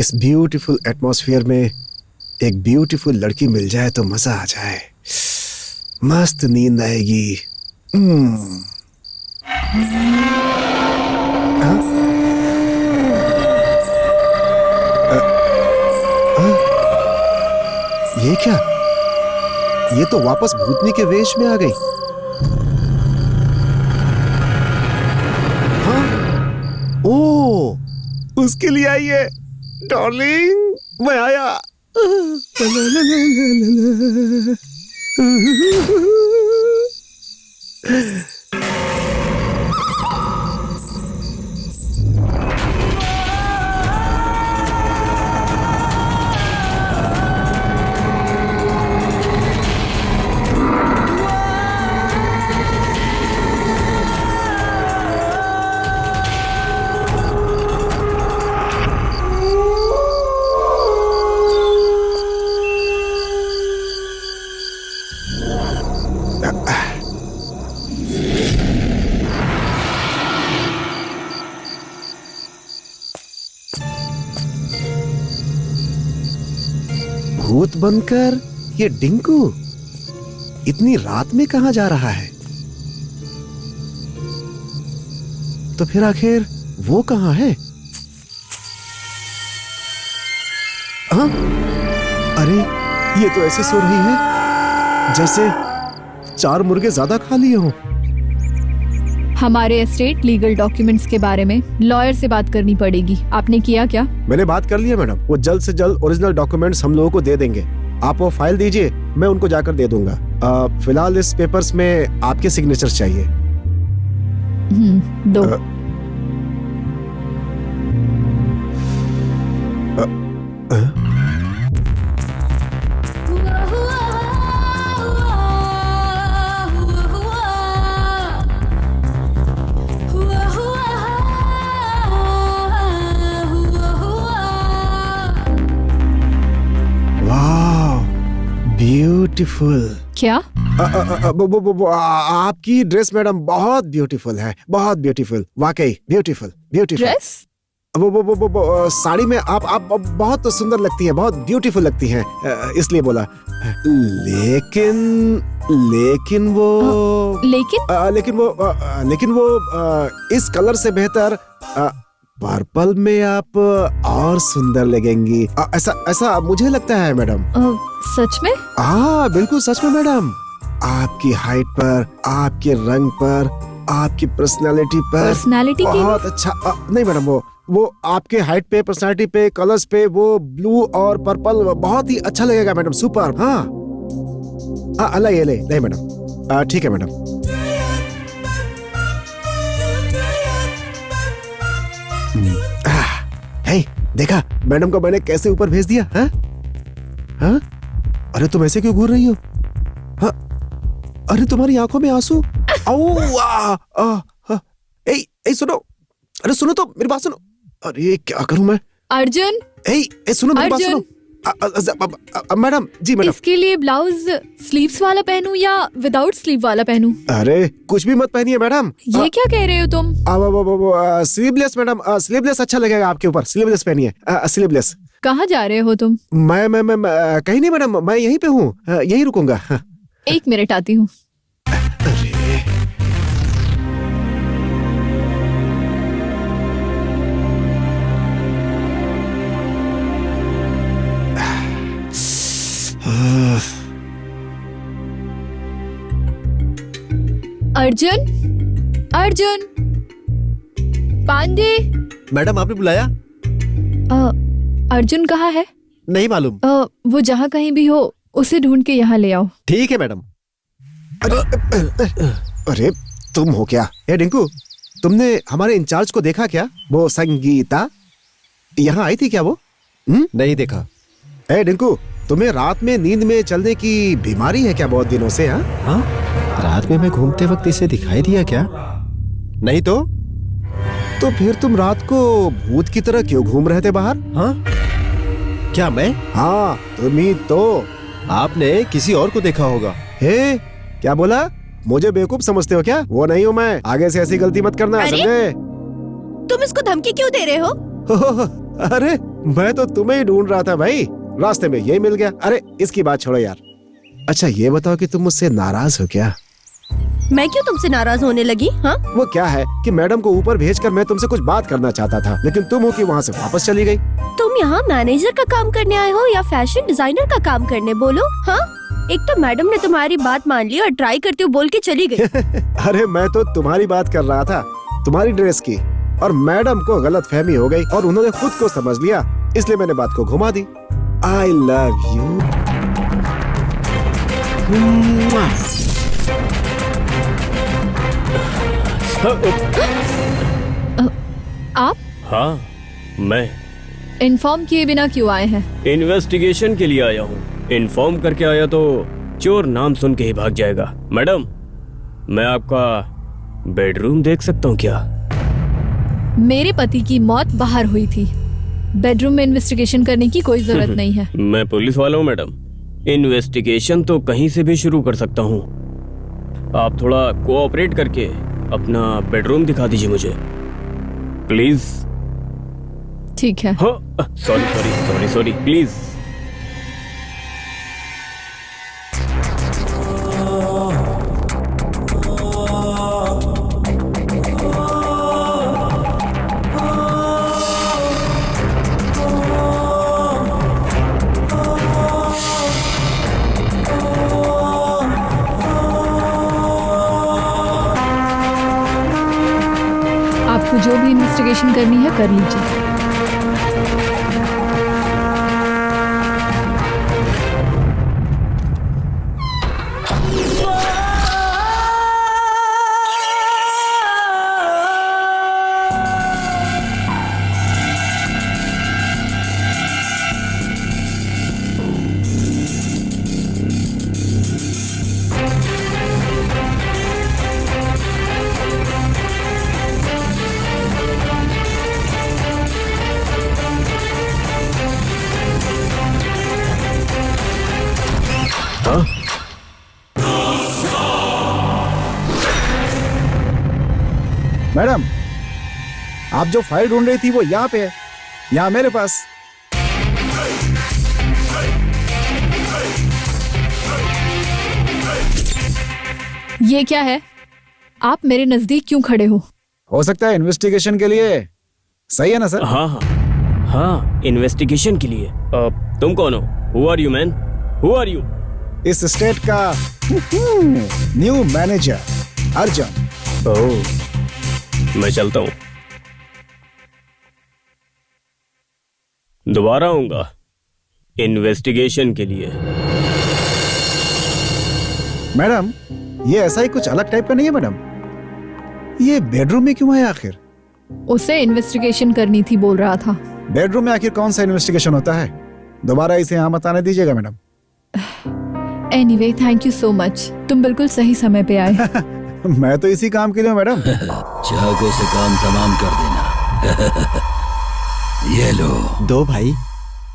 इस ब्यूटीफुल एटमॉस्फेयर में एक ब्यूटीफुल लड़की मिल जाए तो मजा आ जाए, मस्त नींद आएगी। ये क्या? ये तो वापस भूतनी के वेश में आ गई। हाँ? ओ, उसके लिए आई है। डार्लिंग, मैं आया। भूत बनकर ये डिंकू इतनी रात में कहां जा रहा है? तो फिर आखिर वो कहां है? हाँ? अरे, ये तो ऐसे सो रही है जैसे 4 मुर्गे ज्यादा खा लिए हों। हमारे एस्टेट लीगल डॉक्यूमेंट्स के बारे में लॉयर से बात करनी पड़ेगी। आपने किया क्या? मैंने बात कर लिया मैडम, वो जल्द से जल्द ओरिजिनल डॉक्यूमेंट्स हम लोगों को दे देंगे। आप वो फाइल दीजिए, मैं उनको जाकर दे दूंगा। फिलहाल इस पेपर्स में आपके सिग्नेचर चाहिए। दो। ब्यूटीफुल। क्या? आपकी ड्रेस मैडम बहुत ब्यूटीफुल है, बहुत ब्यूटीफुल, वाकई ब्यूटीफुल, ब्यूटीफुल। ड्रेस? वो साड़ी में आप बहुत सुंदर लगती हैं, बहुत ब्यूटीफुल लगती हैं, इसलिए बोला। लेकिन वो इस कलर से बेहतर पर्पल में आप और सुंदर लगेंगी। ऐसा मुझे लगता है मैडम। सच में? हाँ, बिल्कुल सच में मैडम। आपकी हाइट पर, आपके रंग पर, आपकी पर्सनालिटी पर। पर्सनालिटी बहुत अच्छा। नहीं मैडम, वो आपके हाइट पे, पर्सनालिटी पे, कलर्स पे, वो ब्लू और पर्पल बहुत ही अच्छा लगेगा मैडम। सुपर। हाँ, अल्लाह ये ले नहीं मैडम। ठीक है मैडम। हे, देखा मैडम को मैंने कैसे ऊपर भेज दिया? हाँ? हाँ? अरे तुम ऐसे क्यों घूर रही हो? हाँ? अरे तुम्हारी आंखों में आंसू। सुनो, अरे सुनो तो, मेरी बात सुनो। अरे क्या करूं मैं? अर्जुन, सुनो मेरी बात सुनो। मैडम जी, मैडम इसके लिए ब्लाउज स्लीव्स वाला पहनूं या विदाउट स्लीव वाला पहनूं? अरे कुछ भी मत पहनिए मैडम। ये क्या कह रहे हो तुम? स्लीवलेस मैडम, स्लीवलेस अच्छा लगेगा आपके ऊपर। स्लीवलेस पहनिए, स्लीवलेस। कहाँ जा रहे हो तुम? मैं कहीं नहीं मैडम, मैं यहीं पे हूँ, यहीं रुकूंगा। 1 मिनट आती हूँ। अर्जुन पांडे। मैडम आपने बुलाया? अर्जुन कहाँ है? नहीं मालूम। वो जहाँ कहीं भी हो उसे ढूंढ के यहाँ ले आओ। ठीक है मैडम। अरे तुम हो क्या? ए डिंकू, तुमने हमारे इंचार्ज को देखा क्या? वो संगीता यहाँ आई थी क्या वो? नहीं देखा। ए डिंकू, तुम्हें रात में नींद में चलने की बीमारी है क्या बहुत दिनों से? हाँ, रात में मैं घूमते वक्त इसे दिखाई दिया क्या? नहीं तो फिर तुम रात को भूत की तरह क्यों घूम रहे थे बाहर? हाँ? क्या मैं? हाँ, तुम ही तो। आपने किसी और को देखा होगा। हे, क्या बोला? मुझे बेवकूफ समझते हो क्या? वो नहीं हूँ मैं। आगे से ऐसी गलती मत करना, समझे? तुम इसको धमकी क्यों दे रहे हो? अरे मैं तो तुम्हें ही ढूंढ रहा था भाई, रास्ते में ये मिल गया। अरे इसकी बात छोड़ो यार। अच्छा ये बताओ कि तुम मुझसे नाराज हो क्या? मैं क्यों तुमसे नाराज होने लगी? हाँ, वो क्या है कि मैडम को ऊपर भेजकर मैं तुमसे कुछ बात करना चाहता था, लेकिन तुम हो कि वहाँ से वापस चली गई। तुम यहाँ मैनेजर का काम करने आए हो या फैशन डिजाइनर का काम करने? बोलो। हाँ, एक तो मैडम ने तुम्हारी बात मान ली और ट्राई करते हुए बोल के चली गई। अरे मैं तो तुम्हारी बात कर रहा था, तुम्हारी ड्रेस की, और मैडम को गलत फहमी हो गई और उन्होंने खुद को समझ लिया, इसलिए मैंने बात को घुमा दी। I love you. आप हाँ, मैं इन्फॉर्म किए बिना क्यों आए हैं? इन्वेस्टिगेशन के लिए आया हूँ। इन्फॉर्म करके आया तो चोर नाम सुन के ही भाग जाएगा। मैडम, मैं आपका बेडरूम देख सकता हूँ क्या? मेरे पति की मौत बाहर हुई थी, बेडरूम में इन्वेस्टिगेशन करने की कोई जरूरत नहीं है। मैं पुलिस वाला हूँ मैडम, इन्वेस्टिगेशन तो कहीं से भी शुरू कर सकता हूँ। आप थोड़ा कोऑपरेट करके अपना बेडरूम दिखा दीजिए मुझे, प्लीज। ठीक है। Sorry please. आपको जो भी इन्वेस्टिगेशन करनी है कर लीजिए। मैडम, आप जो फाइल ढूंढ रही थी वो यहाँ पे है, यहाँ मेरे पास। ये क्या है? आप मेरे नजदीक क्यों खड़े हो सकता है इन्वेस्टिगेशन के लिए। सही है ना सर? हाँ, इन्वेस्टिगेशन के लिए। तुम कौन हो? Who are you man? Who are you? इस स्टेट का न्यू मैनेजर अर्जुन। ओह, मैं चलता हूँ, दोबारा आऊंगा इन्वेस्टिगेशन के लिए। मैडम, ये ऐसा ही कुछ अलग टाइप का नहीं है मैडम? ये बेडरूम में क्यों है आखिर? उसे इन्वेस्टिगेशन करनी थी बोल रहा था। बेडरूम में आखिर कौन सा इन्वेस्टिगेशन होता है? दोबारा इसे यहाँ मत आने दीजिएगा madam. Anyway, thank you so much, तुम बिल्कुल सही समय पे आए। मैं तो इसी काम के लिए हूँ मैडम। चाकू से काम तमाम कर देना। ये लो। दो भाई।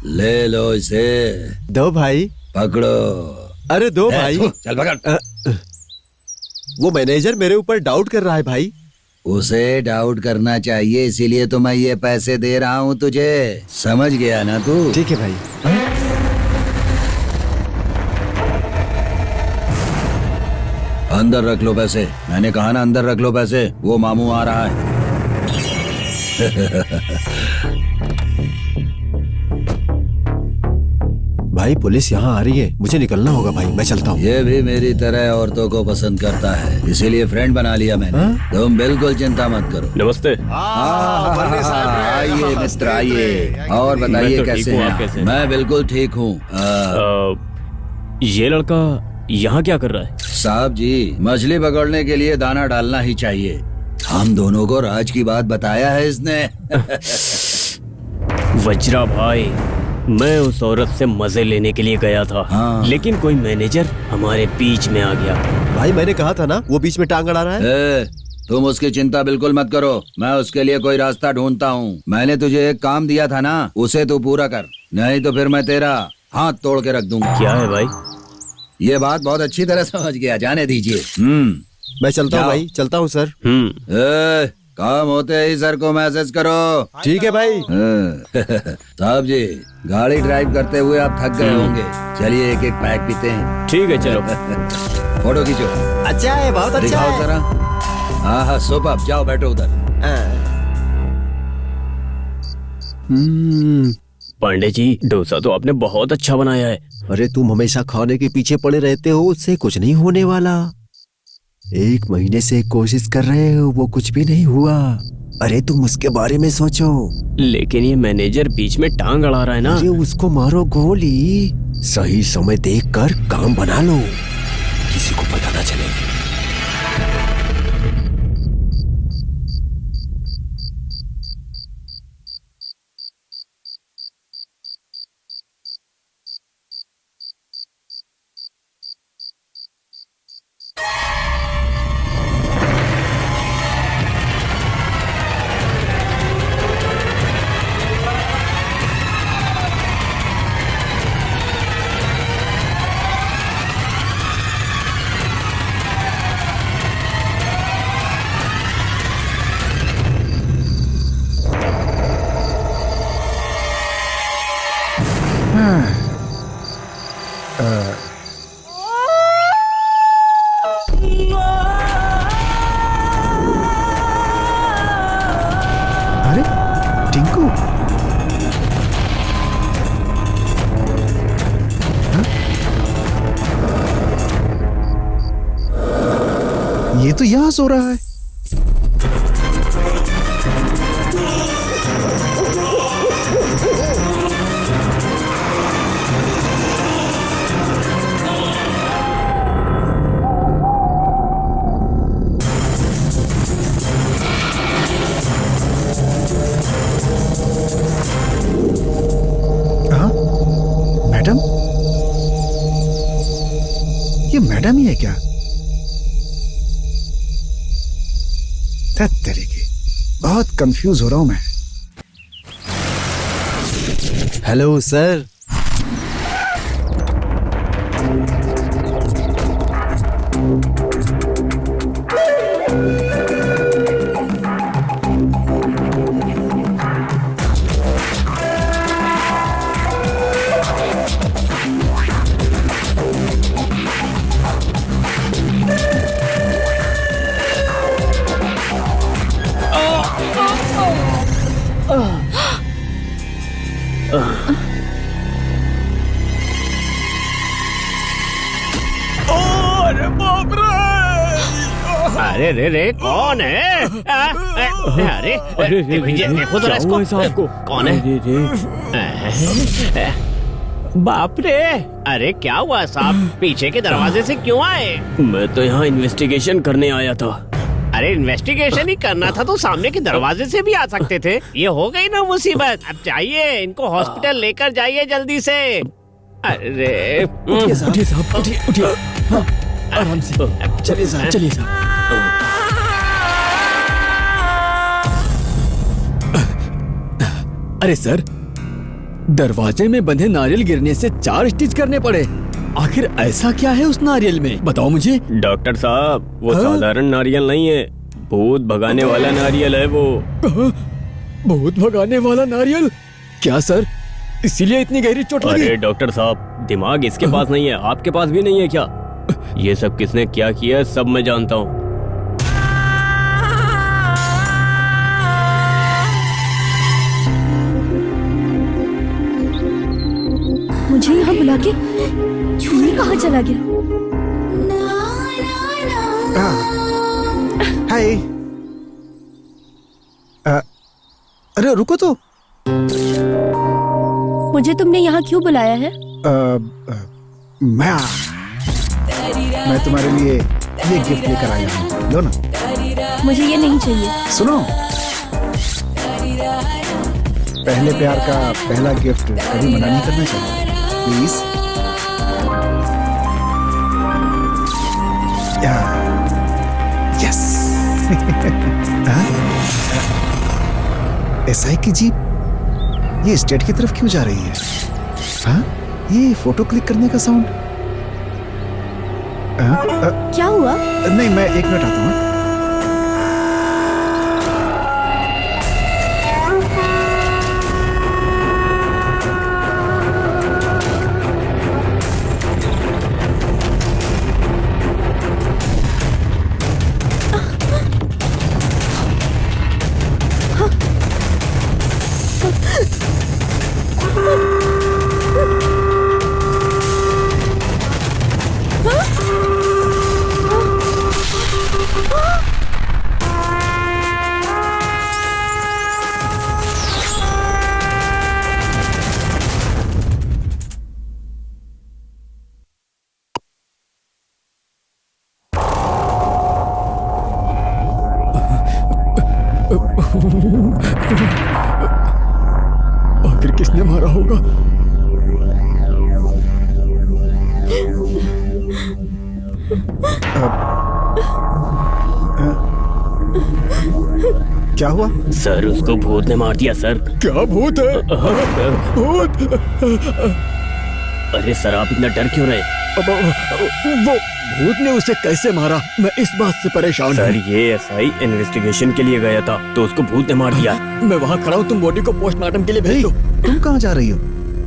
ले लो इसे। दो भाई। पकड़ो। अरे दो भाई। चल पकड़। वो मैनेजर मेरे ऊपर डाउट कर रहा है भाई। उसे डाउट करना चाहिए, इसीलिए तो मैं ये पैसे दे रहा हूँ तुझे। समझ गया ना तू? ठीक है भाई। अंदर रख लो पैसे। मैंने कहा ना अंदर रख लो पैसे। वो मामू आ रहा है। भाई पुलिस यहाँ आ रही है, मुझे निकलना होगा भाई, मैं चलता हूँ। ये भी मेरी तरह औरतों को पसंद करता है, इसीलिए फ्रेंड बना लिया मैंने। तुम बिल्कुल चिंता मत करो। नमस्ते। आइए मिस्टर, आइए। और बताइए कैसे हैं आप? मैं बिल्कुल ठीक हूँ। ये लड़का यहाँ क्या कर रहा है? साहब जी, मछली पकड़ने के लिए दाना डालना ही चाहिए। हम दोनों को राज की बात बताया है इसने। वज्रा भाई, मैं उस औरत से मजे लेने के लिए गया था। हाँ। लेकिन कोई मैनेजर हमारे बीच में आ गया। भाई मैंने कहा था ना, वो बीच में टांग अड़ा रहा है। तुम उसकी चिंता बिल्कुल मत करो, मैं उसके लिए कोई रास्ता ढूंढता हूँ। मैंने तुझे एक काम दिया था ना, उसे तू पूरा कर, नहीं तो फिर मैं तेरा हाथ तोड़ के रख दूंगा। क्या है भाई? ये बात बहुत अच्छी तरह समझ गया, जाने दीजिए। मैं चलता हूँ भाई, चलता हूँ सर। काम होते ही सर को मैसेज करो। ठीक है भाई। साहब जी, गाड़ी ड्राइव करते हुए आप थक गए होंगे, चलिए एक एक पैक पीते हैं। ठीक है चलो। फोटो खींचो। अच्छा है, बहुत अच्छा दिखाओ है। जरा। हाँ हाँ, सोपा जाओ बैठो उधर। पांडे जी, डोसा तो आपने बहुत अच्छा बनाया है। अरे तुम हमेशा खाने के पीछे पड़े रहते हो, उससे कुछ नहीं होने वाला। 1 महीने से कोशिश कर रहे हो, वो कुछ भी नहीं हुआ। अरे तुम उसके बारे में सोचो। लेकिन ये मैनेजर बीच में टांग अड़ा रहा है ना। अरे उसको मारो गोली। सही समय देखकर काम बना लो, किसी को पता ना चले। अरे टिंकू, हाँ? ये तो यहाँ सो रहा है। हाँ? मैडम, ये मैडम ही है क्या? तेरे की, बहुत कंफ्यूज हो रहा हूं मैं। Hello sir. अरे रे रे, कौन है? अरे देखो जरा इसको, कौन है? बाप रे, अरे क्या हुआ साहब, पीछे के दरवाजे से क्यों आए? मैं तो यहाँ इन्वेस्टिगेशन करने आया था। अरे इन्वेस्टिगेशन ही करना था तो सामने के दरवाजे से भी आ सकते थे। ये हो गई ना मुसीबत। अब जाइए, इनको हॉस्पिटल लेकर जाइए जल्दी से। अरे उठिए साहब, उठिए। हाँ, आराम से चलिए साहब। अरे सर, दरवाजे में बंधे नारियल गिरने से 4 स्टिच करने पड़े। आखिर ऐसा क्या है उस नारियल में, बताओ मुझे। डॉक्टर साहब, वो साधारण नारियल नहीं है, भूत भगाने वाला नारियल है वो। भूत भगाने वाला नारियल? क्या सर, इसीलिए इतनी गहरी चोट लगी? अरे डॉक्टर साहब, दिमाग इसके पास नहीं है, आपके पास भी नहीं है क्या? ये सब किसने क्या किया सब मैं जानता हूँ। मुझे यहाँ बुला के ये कहाँ चला गया? हाय। अरे रुको तो। मुझे तुमने यहाँ क्यों बुलाया है? मैं तुम्हारे लिए ये गिफ्ट लेकर आया हूँ, लो ना। मुझे ये नहीं चाहिए। सुनो, पहले प्यार का पहला गिफ्ट कभी मना नहीं करना चाहिए, प्लीज। यस। एसआई की जीप ये स्टेट की तरफ क्यों जा रही है? हाँ, ये फोटो क्लिक करने का साउंड। क्या हुआ? नहीं, मैं 1 मिनट आता हूँ। मारा होगा। क्या हुआ? सर उसको भूत ने मार दिया सर। क्या भूत है? भूत? अरे सर आप इतना डर क्यों रहे? वो भूत ने उसे कैसे मारा, मैं इस बात से परेशान सर हूँ। ये एसआई इन्वेस्टिगेशन के लिए गया था तो उसको भूत ने मार दिया। मैं वहाँ खड़ा हूँ, तुम बॉडी को पोस्टमार्टम के लिए भेज दो। तुम कहाँ जा रही हो?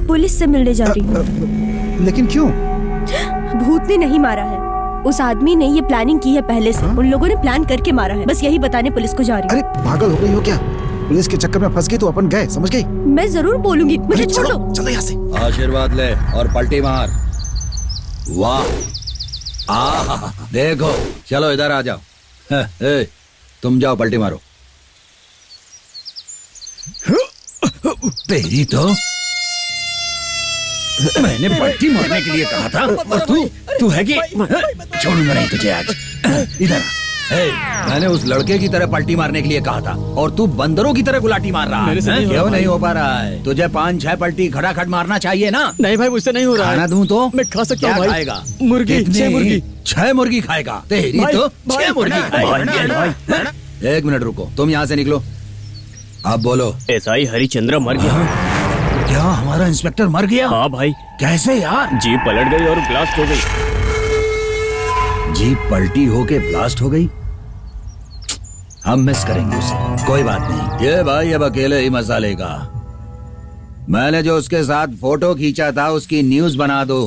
पुलिस से मिलने जा रही हूँ। लेकिन क्यों? भूत ने नहीं मारा है, उस आदमी ने ये प्लानिंग की है पहले से। उन लोगों ने प्लान करके मारा है, बस यही बताने पुलिस को जा रही हूँ। अरे पागल हो गई हो क्या? पुलिस के चक्कर में फंस गई तो अपन गए, समझ गई? मैं जरूर बोलूंगी, मुझे छोड़ दो। चलो यहाँ से। आशीर्वाद ले और पलटी मार। वाह देखो, चलो इधर आ जाओ। ए, तुम जाओ पलटी मारो। तेरी तो मैंने पलटी मारने के लिए कहा था और तू है कि छोड़ूंगा नहीं तुझे आज। इधर मैंने उस लड़के की तरह पलटी मारने के लिए कहा था और तू बंदरों की तरह गुलाटी मार रहा है। क्यों नहीं हो पा रहा है? तुझे 5-6 पलटी खटाखट मारना चाहिए ना। नहीं भाई मुझसे नहीं हो रहा है। खाना दूं तो मैं खा सकता हूँ भाई। खाएगा? मुर्गी, 6 मुर्गी। 6 मुर्गी खाएगा? तेरी तो 6 मुर्गी खाएगा। एक मिनट रुको, तुम यहाँ से निकलो। अब बोलो। एसआई हरिचंद्र मर गया। क्या हमारा इंस्पेक्टर मर गया? हाँ भाई। कैसे यार? जीप पलट गई और ब्लास्ट हो गई। जीप पलटी होके ब्लास्ट हो गई? हम मिस करेंगे उसे, कोई बात नहीं। ये भाई अब अकेले ही मजा लेगा। मैंने जो उसके साथ फोटो खींचा था उसकी न्यूज बना दो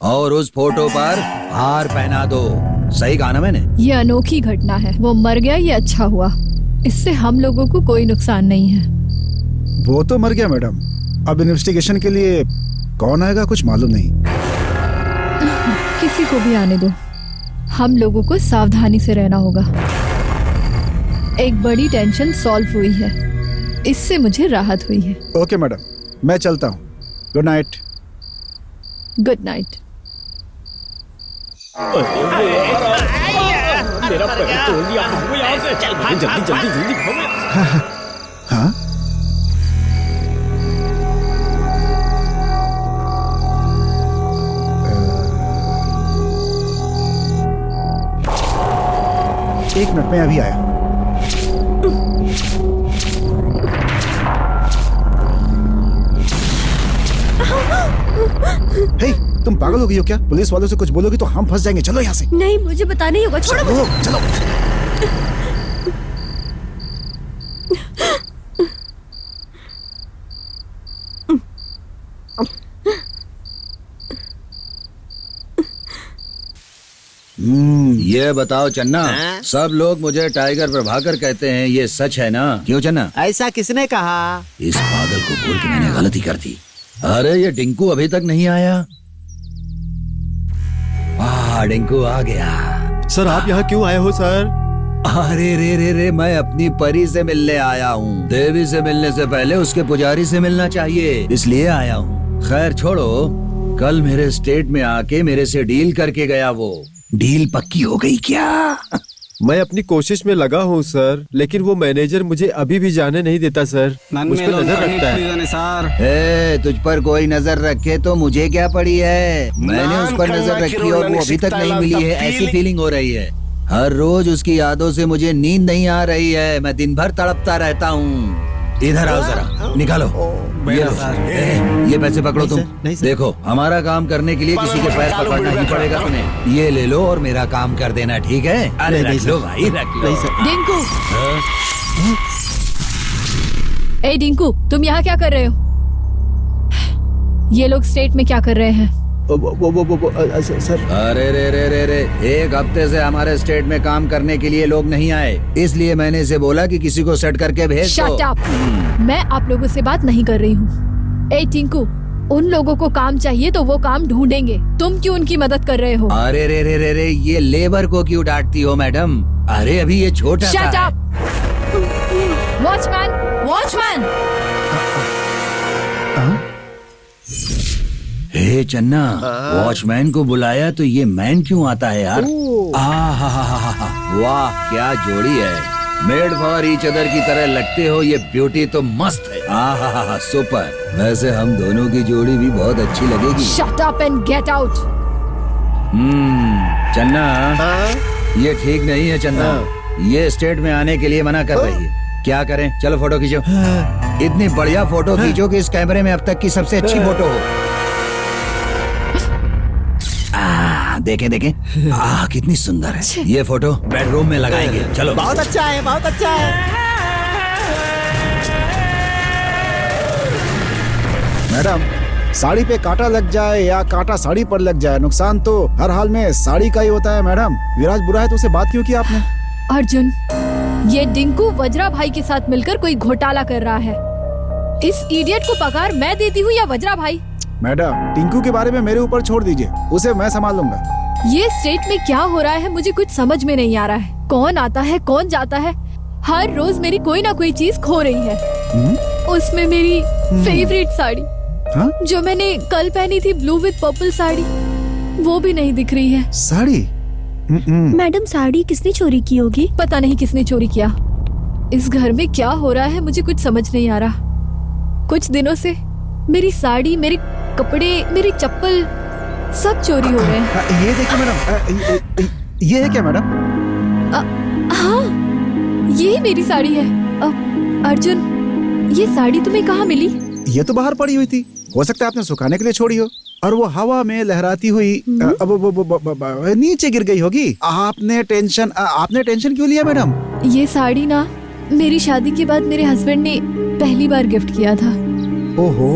और उस फोटो पर हार पहना दो। सही कहा ना मैंने? ये अनोखी घटना है, वो मर गया ये अच्छा हुआ, इससे हम लोगों को कोई नुकसान नहीं है। वो तो मर गया मैडम, अब इन्वेस्टिगेशन के लिए कौन आएगा कुछ मालूम नहीं। किसी को भी आने दो, हम लोगों को सावधानी से रहना होगा। एक बड़ी टेंशन सॉल्व हुई है, इससे मुझे राहत हुई है। ओके मैडम, मैं चलता हूँ। Good night. Good night. मेरा पैर तोड़ दिया। भागो यहाँ से। चल भाग, जल्दी जल्दी जल्दी भागो। हाँ? एक मिनट में अभी आया। हे, तुम पागल हो गई हो क्या? पुलिस वालों से कुछ बोलोगी तो हम फंस जाएंगे। चलो यहाँ से। नहीं, मुझे बताना ही होगा। छोड़ो मुझे। चलो। ये बताओ चन्ना, सब लोग मुझे टाइगर प्रभाकर कहते हैं, ये सच है ना? क्यों चन्ना? ऐसा किसने कहा? इस पागल को बोल के मैंने गलती कर दी। अरे ये डिंकू अभी तक नहीं आया। डिंकू आ गया। सर आप यहाँ क्यों आए हो सर? अरे रे, मैं अपनी परी से मिलने आया हूँ। देवी से मिलने से पहले उसके पुजारी से मिलना चाहिए, इसलिए आया हूँ। खैर छोड़ो, कल मेरे स्टेट में आके मेरे से डील करके गया। वो डील पक्की हो गई क्या? मैं अपनी कोशिश में लगा हूँ सर, लेकिन वो मैनेजर मुझे अभी भी जाने नहीं देता सर। मुझ पर नजर रखता है। तुझ पर कोई नजर रखे तो मुझे क्या पड़ी है? मैंने उस पर नजर रखी और वो अभी तक नहीं मिली है, ऐसी फीलिंग हो रही है। हर रोज उसकी यादों से मुझे नींद नहीं आ रही है, मैं दिन भर तड़पता रहता हूँ। इधर आओ जरा, निकालो ये लो। ये पैसे पकड़ो तुम। देखो, हमारा काम करने के लिए किसी के पैर पकड़ना ही पड़ेगा तुम्हें। ये ले लो और मेरा काम कर देना, ठीक है? अरे रख लो भाई, रख लो। डिंकू, ए डिंकू, तुम यहाँ क्या कर रहे हो? ये लोग स्टेट में क्या कर रहे हैं? सर अरे रे, एक हफ्ते से हमारे स्टेट में काम करने के लिए लोग नहीं आए, इसलिए मैंने इसे बोला कि किसी को सेट करके भेज दो। Shut up! मैं आप लोगों से बात नहीं कर रही हूँ। ए टिंकू, उन लोगों को काम चाहिए तो वो काम ढूंढेंगे, तुम क्यों उनकी मदद कर रहे हो? अरे रे, ये लेबर को क्यों डांटती हो मैडम? अरे अभी ये छोटा सा है। Shut up! Watchman, watchman! Hey चन्ना, वॉचमैन को बुलाया तो ये मैन क्यों आता है यार? वाह क्या जोड़ी है। मेड फॉर ईच अदर की तरह लगते हो, ये ब्यूटी तो मस्त है। आहा सुपर। वैसे हम दोनों की जोड़ी भी बहुत अच्छी लगेगी। Shut up and get out. चन्ना, हाँ? ये ठीक नहीं है चन्ना। ये स्टेट में आने के लिए मना कर रही है। क्या करें, चलो फोटो खींचो। इतनी बढ़िया फोटो खींचो कि इस कैमरे में अब तक की सबसे अच्छी फोटो हो। देखें देखें, कितनी सुंदर है। ये फोटो बेडरूम में लगाएंगे। चलो। बहुत अच्छा है, बहुत अच्छा है। मैडम, साड़ी पे कांटा लग जाए या कांटा साड़ी पर लग जाए, नुकसान तो हर हाल में साड़ी का ही होता है। मैडम, विराज बुरा है तो उसे बात क्यों की आपने? अर्जुन, ये डिंकू वज्रा भाई के साथ मिलकर कोई घोटाला कर रहा है। इस इडियट को पगार मैं देती हूँ या वज्रा भाई? मैडम, टिंकू के बारे में मेरे ऊपर छोड़ दीजिए, उसे मैं संभाल लूंगा। ये स्टेट में क्या हो रहा है मुझे कुछ समझ में नहीं आ रहा है। कौन आता है कौन जाता है, हर रोज मेरी कोई ना कोई चीज खो रही है। उसमें मेरी फेवरेट साड़ी, हाँ? जो मैंने कल पहनी थी, ब्लू विद पर्पल साड़ी, वो भी नहीं दिख रही है। साड़ी? मैडम, साड़ी किसने चोरी की होगी? पता नहीं किसने चोरी किया। इस घर में क्या हो रहा है मुझे कुछ समझ नहीं आ रहा। कुछ दिनों से मेरी साड़ी, मेरे कपड़े, मेरी चप्पल सब चोरी हो रहे हैं। ये देखिए मैडम, ये है क्या मैडम? हाँ, ये मेरी साड़ी है। अर्जुन, ये साड़ी तुम्हें कहाँ मिली? ये तो बाहर पड़ी हुई थी, हो सकता है आपने सुखाने के लिए छोड़ी हो और वो हवा में लहराती हुई अब वो नीचे गिर गई होगी। आपने टेंशन क्यों लिया मैडम? ये साड़ी ना मेरी शादी के बाद मेरे हस्बैंड ने पहली बार गिफ्ट किया था। ओहो,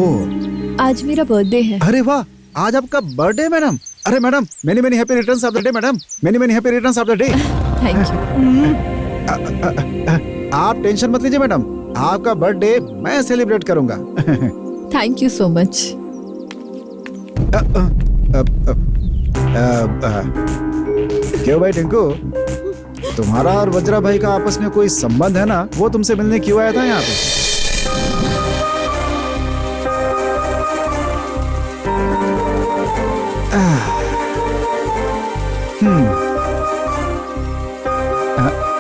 आज मेरा बर्थडे है। अरे वाह, आज आपका बर्थडे मैडम। अरे madam, many many happy returns of the day madam, many many happy returns of the day. Thank you. आप टेंशन मत लीजिए मैडम, आपका बर्थडे मैं सेलिब्रेट करूंगा। Thank you so much. क्यों भाई टिंकू, तुम्हारा और वज्रा भाई का आपस में कोई संबंध है ना? वो तुमसे मिलने क्यों आया था यहाँ पे?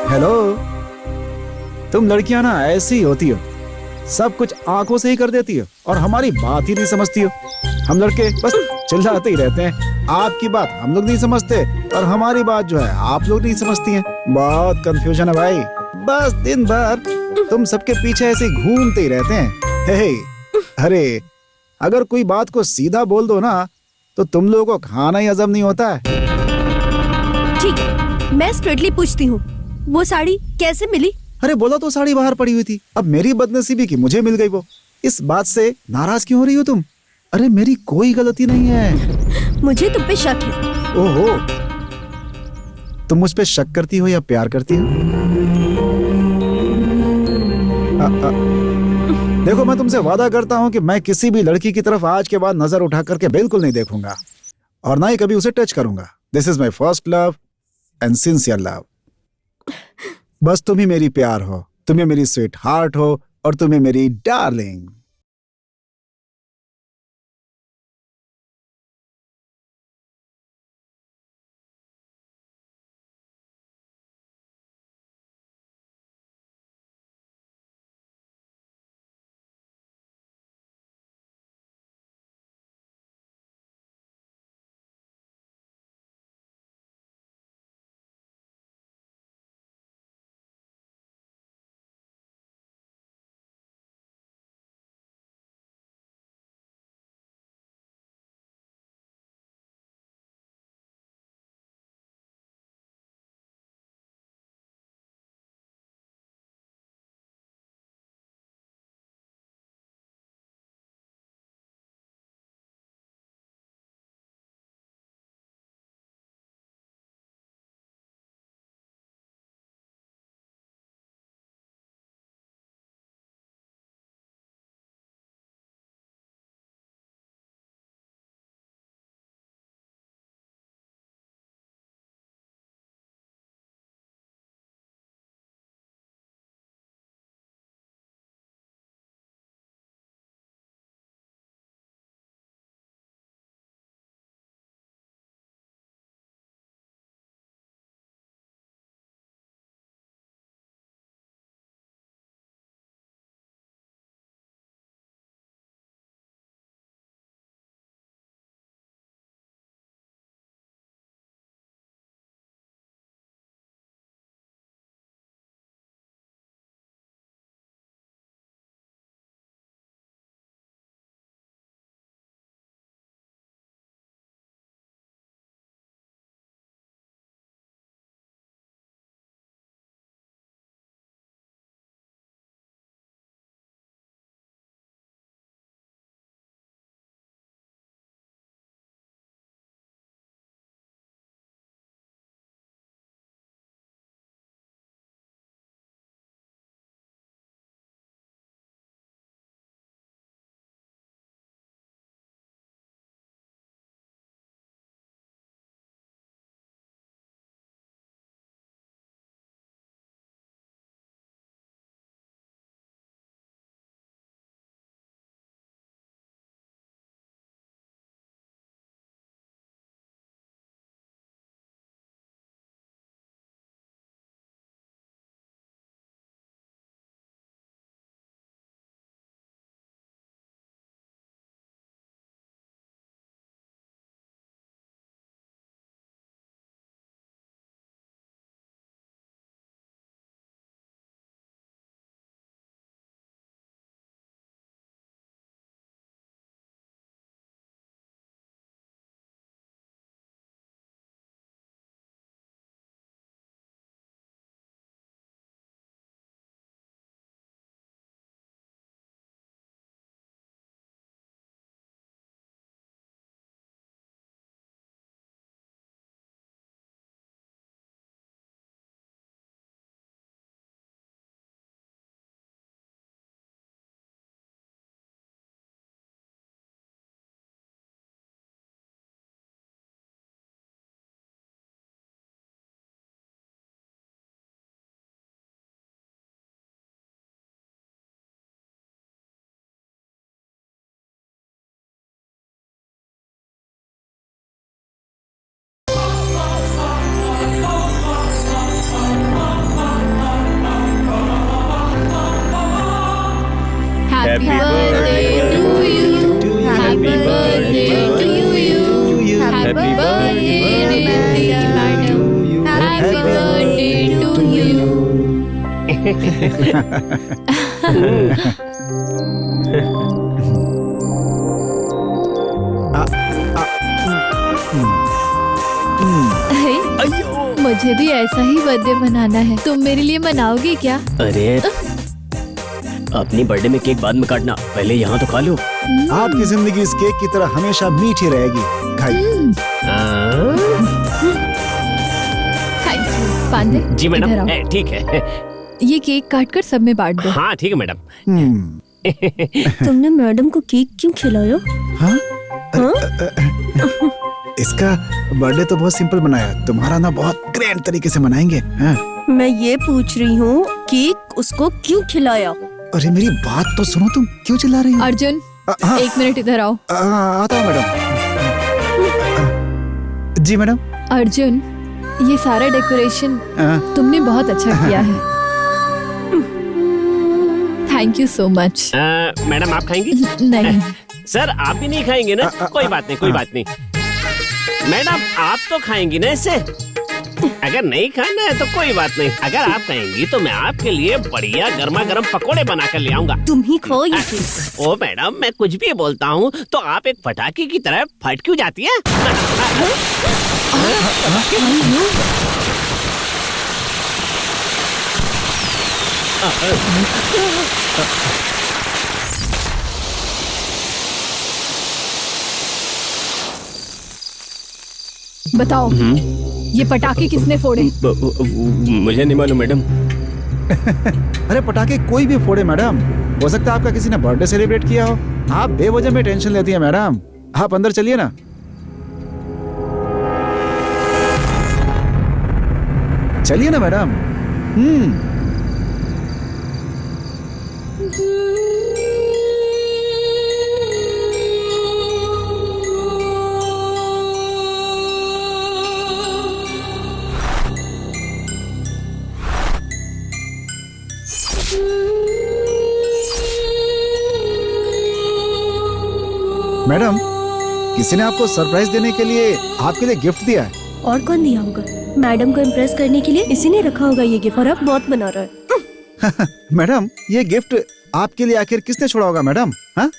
हेलो, तुम लड़कियां ना ऐसी होती हो, सब कुछ आंखों से ही कर देती हो और हमारी बात ही नहीं समझती हो। हम लड़के बस चिल्लाते ही रहते हैं, आपकी बात हम लोग नहीं समझते और हमारी बात जो है आप लोग नहीं समझती हैं। बहुत कंफ्यूजन है भाई, बस दिन भर तुम सबके पीछे ऐसे घूमते ही रहते हैं। हे, अरे अगर कोई बात को सीधा बोल दो ना तो तुम लोगों को खाना ही हजम नहीं होता है। ठीक है, मैं स्ट्रेटली पूछती हूँ, वो साड़ी कैसे मिली? अरे बोला तो साड़ी बाहर पड़ी हुई थी, अब मेरी बदनसीबी की मुझे मिल गई वो। इस बात से नाराज क्यों हो रही हो तुम? अरे मेरी कोई गलती नहीं है। मुझे तुम पे शक है। ओहो, तुम मुझ पे शक करती हो या प्यार करती हो? देखो, मैं तुमसे वादा करता हूं कि मैं किसी भी लड़की की तरफ आज के बाद नजर उठा करके बिल्कुल नहीं देखूंगा और ना ही कभी उसे टच करूंगा। This is my first love and sincere love. बस तुम ही मेरी प्यार हो, तुम्हें मेरी स्वीट हार्ट हो और तुम्हें मेरी darling. Happy birthday to you. Happy birthday to you. Happy birthday dear madam. Happy birthday to you. मुझे भी ऐसा ही बर्थडे मनाना है। तुम मेरे लिए मनाओगे क्या? अरे अपनी बर्थडे में केक बाद में काटना, पहले यहाँ तो खा लो। आपकी जिंदगी इस केक की तरह हमेशा मीठी रहेगी। खाइए। पांडे जी मैडम, ठीक है। ये केक काटकर सब में बांट दो। हाँ ठीक है मैडम। तुमने मैडम को केक क्यों खिलाया? हाँ? इसका बर्थडे तो बहुत सिंपल बनाया, तुम्हारा ना बहुत ग्रैंड तरीके से मनाएंगे। हाँ? मैं ये पूछ रही हूँ केक उसको क्यों खिलाया? अरे मेरी बात तो सुनो, तुम क्यों चिल्ला रही हो? अर्जुन, 1 मिनट इधर आओ। आता हूँ मैडम। जी मैडम। अर्जुन, ये सारा डेकोरेशन तुमने बहुत अच्छा किया है। Thank you so much. Madam आप खाएंगी? नहीं सर आप भी नहीं खाएंगे ना? कोई बात नहीं, कोई बात नहीं। मैडम आप तो खाएंगी ना इसे? अगर नहीं खाना है तो कोई बात नहीं, अगर आप कहेंगी तो मैं आपके लिए बढ़िया गर्मा गर्म पकोड़े बना कर ले आऊंगा। तुम ही खो ये। ओ मैडम, मैं कुछ भी बोलता हूँ तो आप एक पटाखे की तरह फट क्यों जाती है? बताओ, ये पटाखे किसने फोड़े? मुझे नहीं मालूम मैडम। अरे पटाखे कोई भी फोड़े मैडम, हो सकता है आपका किसी ने बर्थडे सेलिब्रेट किया हो। आप बेवजह में टेंशन लेती हैं मैडम। आप अंदर चलिए ना। चलिए ना मैडम। मैडम, किसी ने आपको सरप्राइज देने के लिए आपके लिए गिफ्ट दिया है। और कौन दिया होगा? मैडम को इम्प्रेस करने के लिए इसी ने रखा होगा ये गिफ्ट, और अब बहुत मना रहा है। मैडम, ये गिफ्ट आपके लिए आखिर किसने छोड़ा होगा मैडम? हाँ?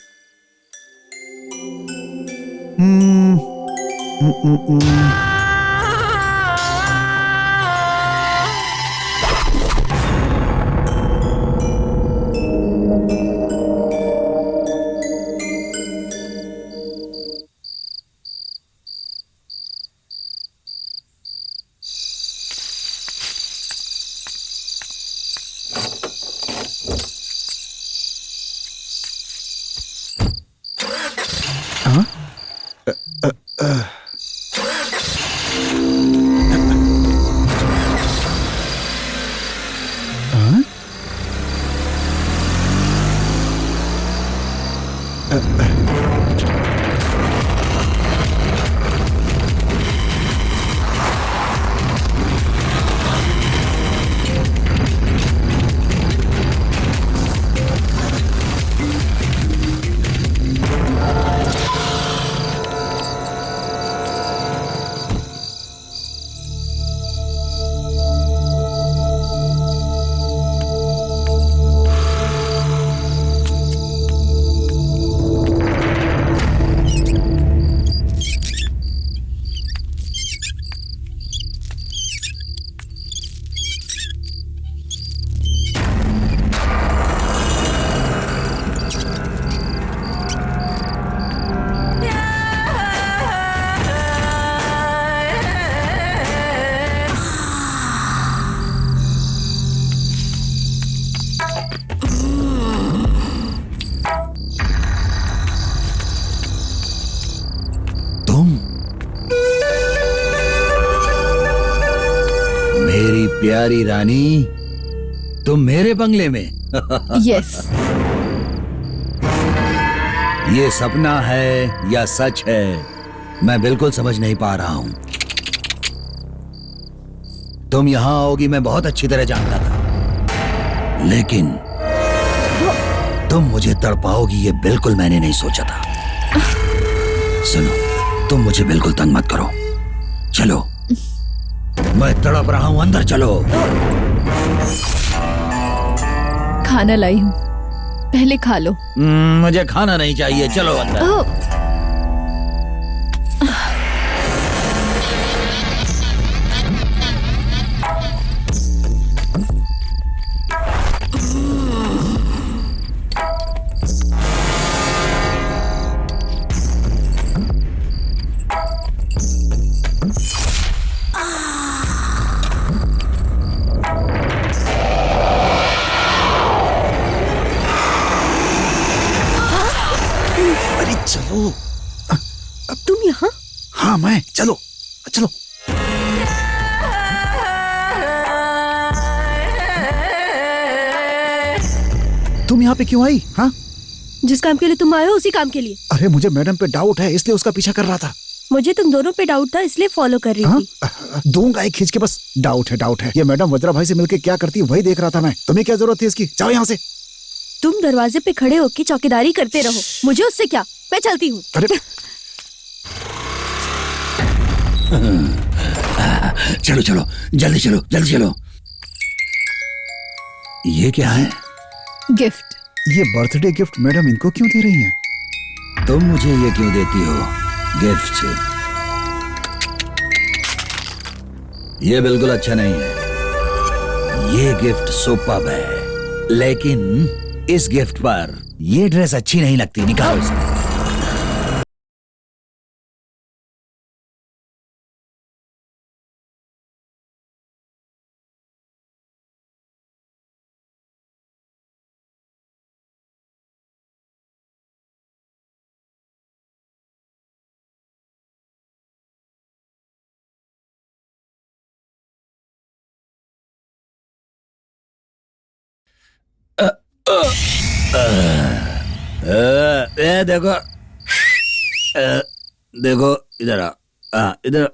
प्यारी रानी, तुम मेरे बंगले में? यस। ये सपना है या सच है, मैं बिल्कुल समझ नहीं पा रहा हूं। तुम यहां आओगी मैं बहुत अच्छी तरह जानता था, लेकिन तुम मुझे तड़पाओगी ये बिल्कुल मैंने नहीं सोचा था। सुनो, तुम मुझे बिल्कुल तंग मत करो। चलो, मैं तड़प रहा हूं, अंदर चलो। खाना लाई हूँ, पहले खा लो। मुझे खाना नहीं चाहिए, चलो अंदर। चलो। तुम यहाँ? हाँ मैं, चलो चलो। तुम यहाँ पे क्यों आई? हाँ, जिस काम के लिए तुम आए हो उसी काम के लिए। अरे मुझे मैडम पे डाउट है, इसलिए उसका पीछा कर रहा था। मुझे तुम दोनों पे डाउट था, इसलिए फॉलो कर रही थी। दूंगा एक खींच के, बस डाउट है डाउट है। ये मैडम वज्रा भाई से मिलके क्या करती है वही देख रहा था मैं। तुम्हें क्या जरूरत थी इसकी? जाओ यहाँ से। तुम दरवाजे पे खड़े होके चौकीदारी करते रहो, मुझे उससे क्या, मैं चलती हूँ। अरे चलो चलो, जल्दी चलो, जल्दी चलो। ये क्या है? गिफ्ट। ये बर्थडे गिफ्ट मैडम इनको क्यों दे रही हैं? तुम मुझे ये क्यों देती हो गिफ्ट? ये बिल्कुल अच्छा नहीं है। ये गिफ्ट सुपर्ब है, लेकिन इस गिफ्ट पर ये ड्रेस अच्छी नहीं लगती। निकालो इसे। देखो, देखो इधर आ, इधर।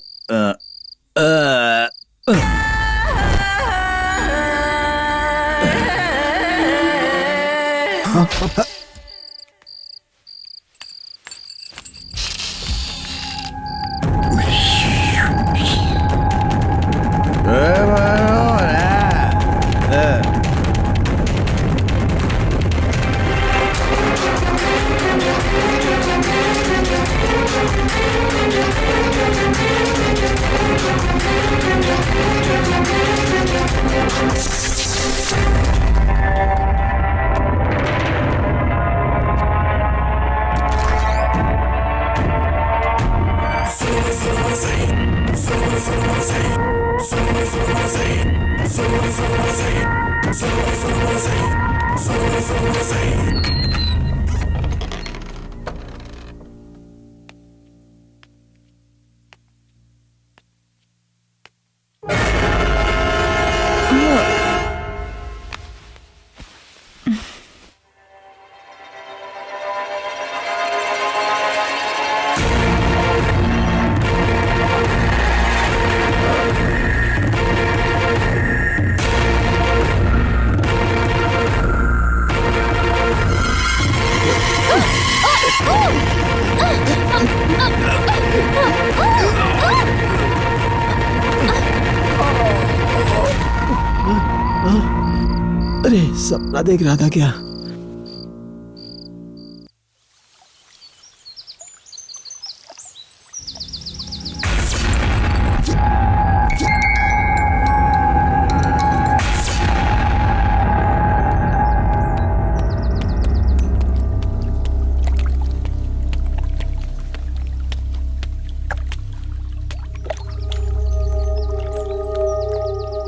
अरे सपना देख रहा था क्या?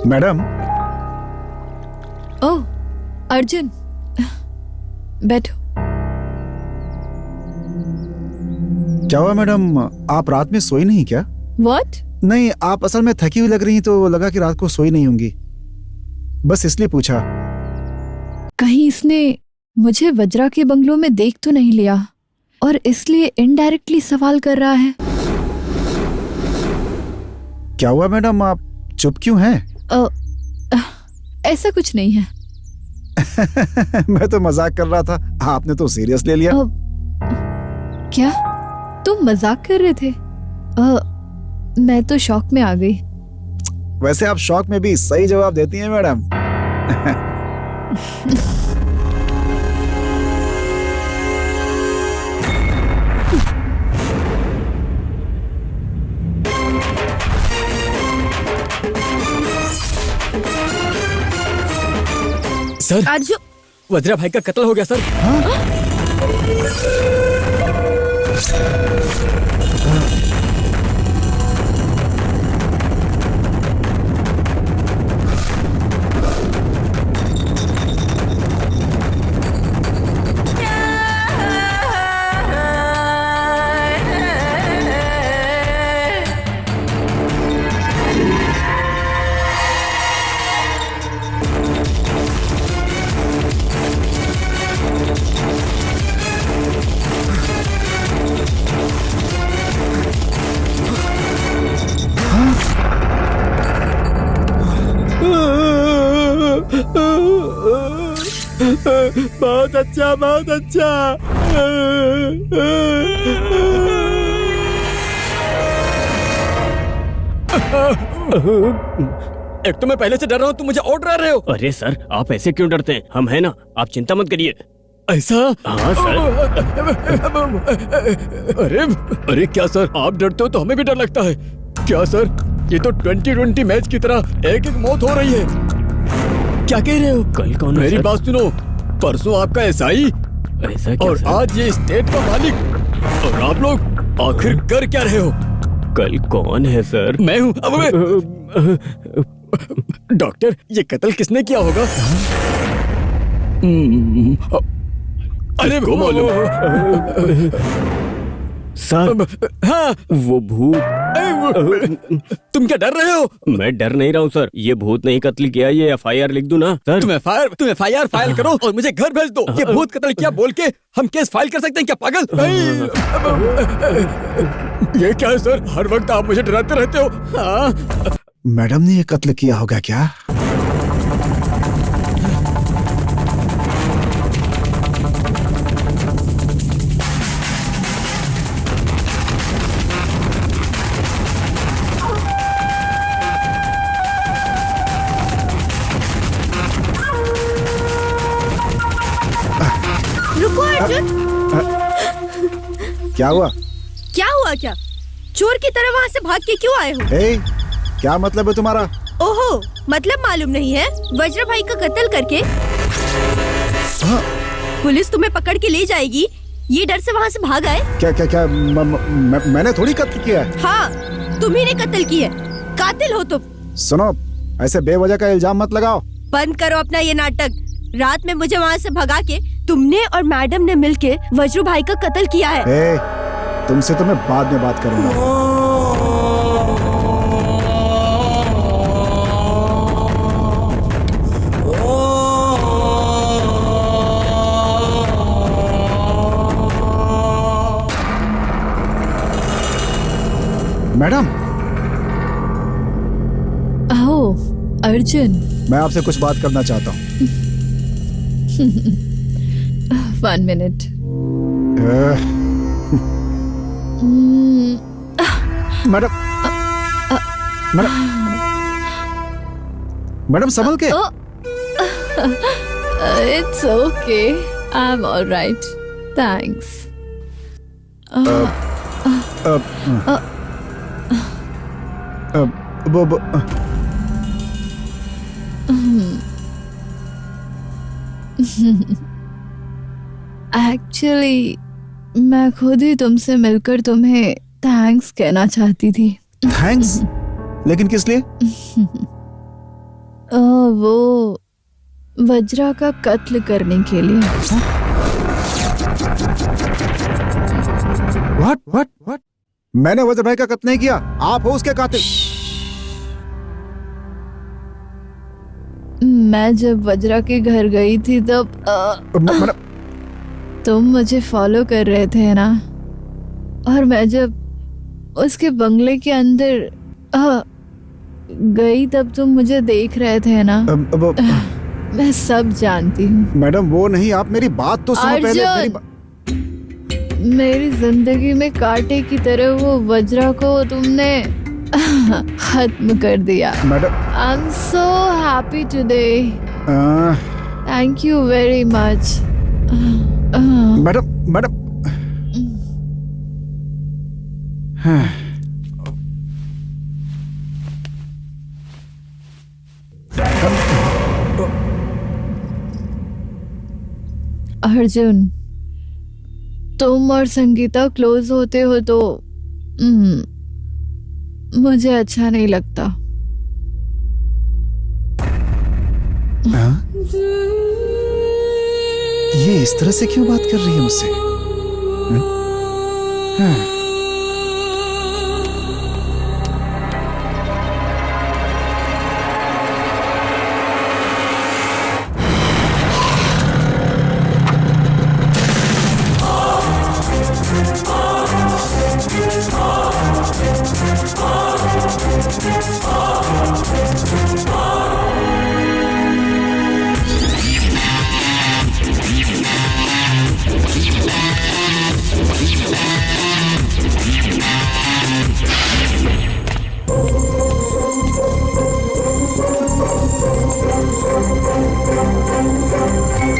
मैडम। ओह अर्जुन, बैठो। क्या हुआ मैडम, आप रात में सोई नहीं क्या? What? नहीं, आप असल में थकी हुई लग रही तो लगा कि रात को सोई नहीं होंगी, बस इसलिए पूछा। कहीं इसने मुझे वज्रा के बंगलों में देख तो नहीं लिया और इसलिए इनडायरेक्टली सवाल कर रहा है। क्या हुआ मैडम, आप चुप क्यों हैं? ऐसा कुछ नहीं है। मैं तो मजाक कर रहा था, आपने तो सीरियस ले लिया। क्या तुम मजाक कर रहे थे? मैं तो शॉक में आ गई। वैसे आप शॉक में भी सही जवाब देती हैं मैडम। सर, अर्जुन, वज्रा भाई का कत्ल हो गया सर। बहुत अच्छा, बहुत अच्छा। एक तो मैं पहले से डर रहा हूँ, तुम मुझे और डरा रहे हो। अरे सर, आप ऐसे क्यों डरते हैं? हम हैं ना, आप चिंता मत करिए। ऐसा? हाँ सर। अरे क्या सर, आप डरते हो तो हमें भी डर लगता है। क्या सर, ये तो 2020 मैच की तरह एक एक मौत हो रही है। क्या कह रहे हो? कल कौन? मेरी बात सुनो, परसों आपका एसआई ऐसा क्या और सर? आज ये स्टेट का मालिक, और आप लोग आखिर कर क्या रहे हो? कल कौन है सर? मैं हूँ। डॉक्टर, ये कत्ल किसने किया होगा? अरे किसको मालूम? सर, हाँ, वो भूत। तुम क्या डर रहे हो? मैं डर नहीं रहा हूँ सर, ये भूत नहीं कत्ल किया। ये एफआईआर लिख दूं ना सर? तुम एफआईआर फाइल करो और मुझे घर भेज दो। ये भूत कत्ल किया बोल के हम केस फाइल कर सकते हैं क्या, पागल? ये क्या है सर, हर वक्त आप मुझे डराते रहते हो। हाँ? मैडम ने ये कत्ल किया होगा क्या? रुको अर्जुन। क्या हुआ? क्या हुआ क्या? चोर की तरह वहाँ से भाग के क्यों आए हो? ए, क्या मतलब है तुम्हारा? ओहो, मतलब मालूम नहीं है? वज्र भाई का कत्ल करके पुलिस तुम्हें पकड़ के ले जाएगी, ये डर से वहाँ से भाग आए? क्या क्या क्या मैंने थोड़ी कत्ल किया है। हाँ, तुम्ही ने कत्ल किया, कातिल हो तुम। सुनो, ऐसे बेवजह का इल्जाम मत लगाओ। बंद करो अपना ये नाटक। रात में मुझे वहाँ से भगा के तुमने और मैडम ने मिलके वज्रू भाई का कत्ल किया है। ए, तुमसे तो मैं बाद में बात करूंगा। मैडम, आओ अर्जुन, मैं आपसे कुछ बात करना चाहता हूँ। 1 minute। मैडम, मैडम संभल के। It's okay, I'm all right, thanks। Actually मैं खुद ही तुमसे मिलकर तुम्हें थैंक्स कहना चाहती थी। थैंक्स? लेकिन किस लिए? वो वज्रा का कत्ल करने के लिए। व्हाट? मैंने वज्र भाई का कत्ल नहीं किया, आप हो उसके कातिल। मैं जब वज्रा के घर गई थी तब तुम मुझे फॉलो कर रहे थे ना, और मैं जब उसके बंगले के अंदर गई तब तुम मुझे देख रहे थे ना। मैं सब जानती हूँ। मैडम वो नहीं, आप मेरी बात तो सुनो पहले। मेरी जिंदगी में कांटे की तरह वो वज्रा को तुमने खत्म कर दिया। Madam I am so happy today. Thank you very much. Madam Arjun, तुम और संगीता क्लोज होते हो तो मुझे अच्छा नहीं लगता। ये इस तरह से क्यों बात कर रही है मुझसे?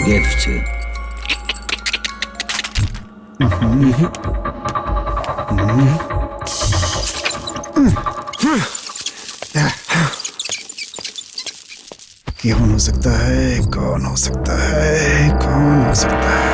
गिफ्ट। कौन हो सकता है? कौन हो सकता है? कौन हो सकता है?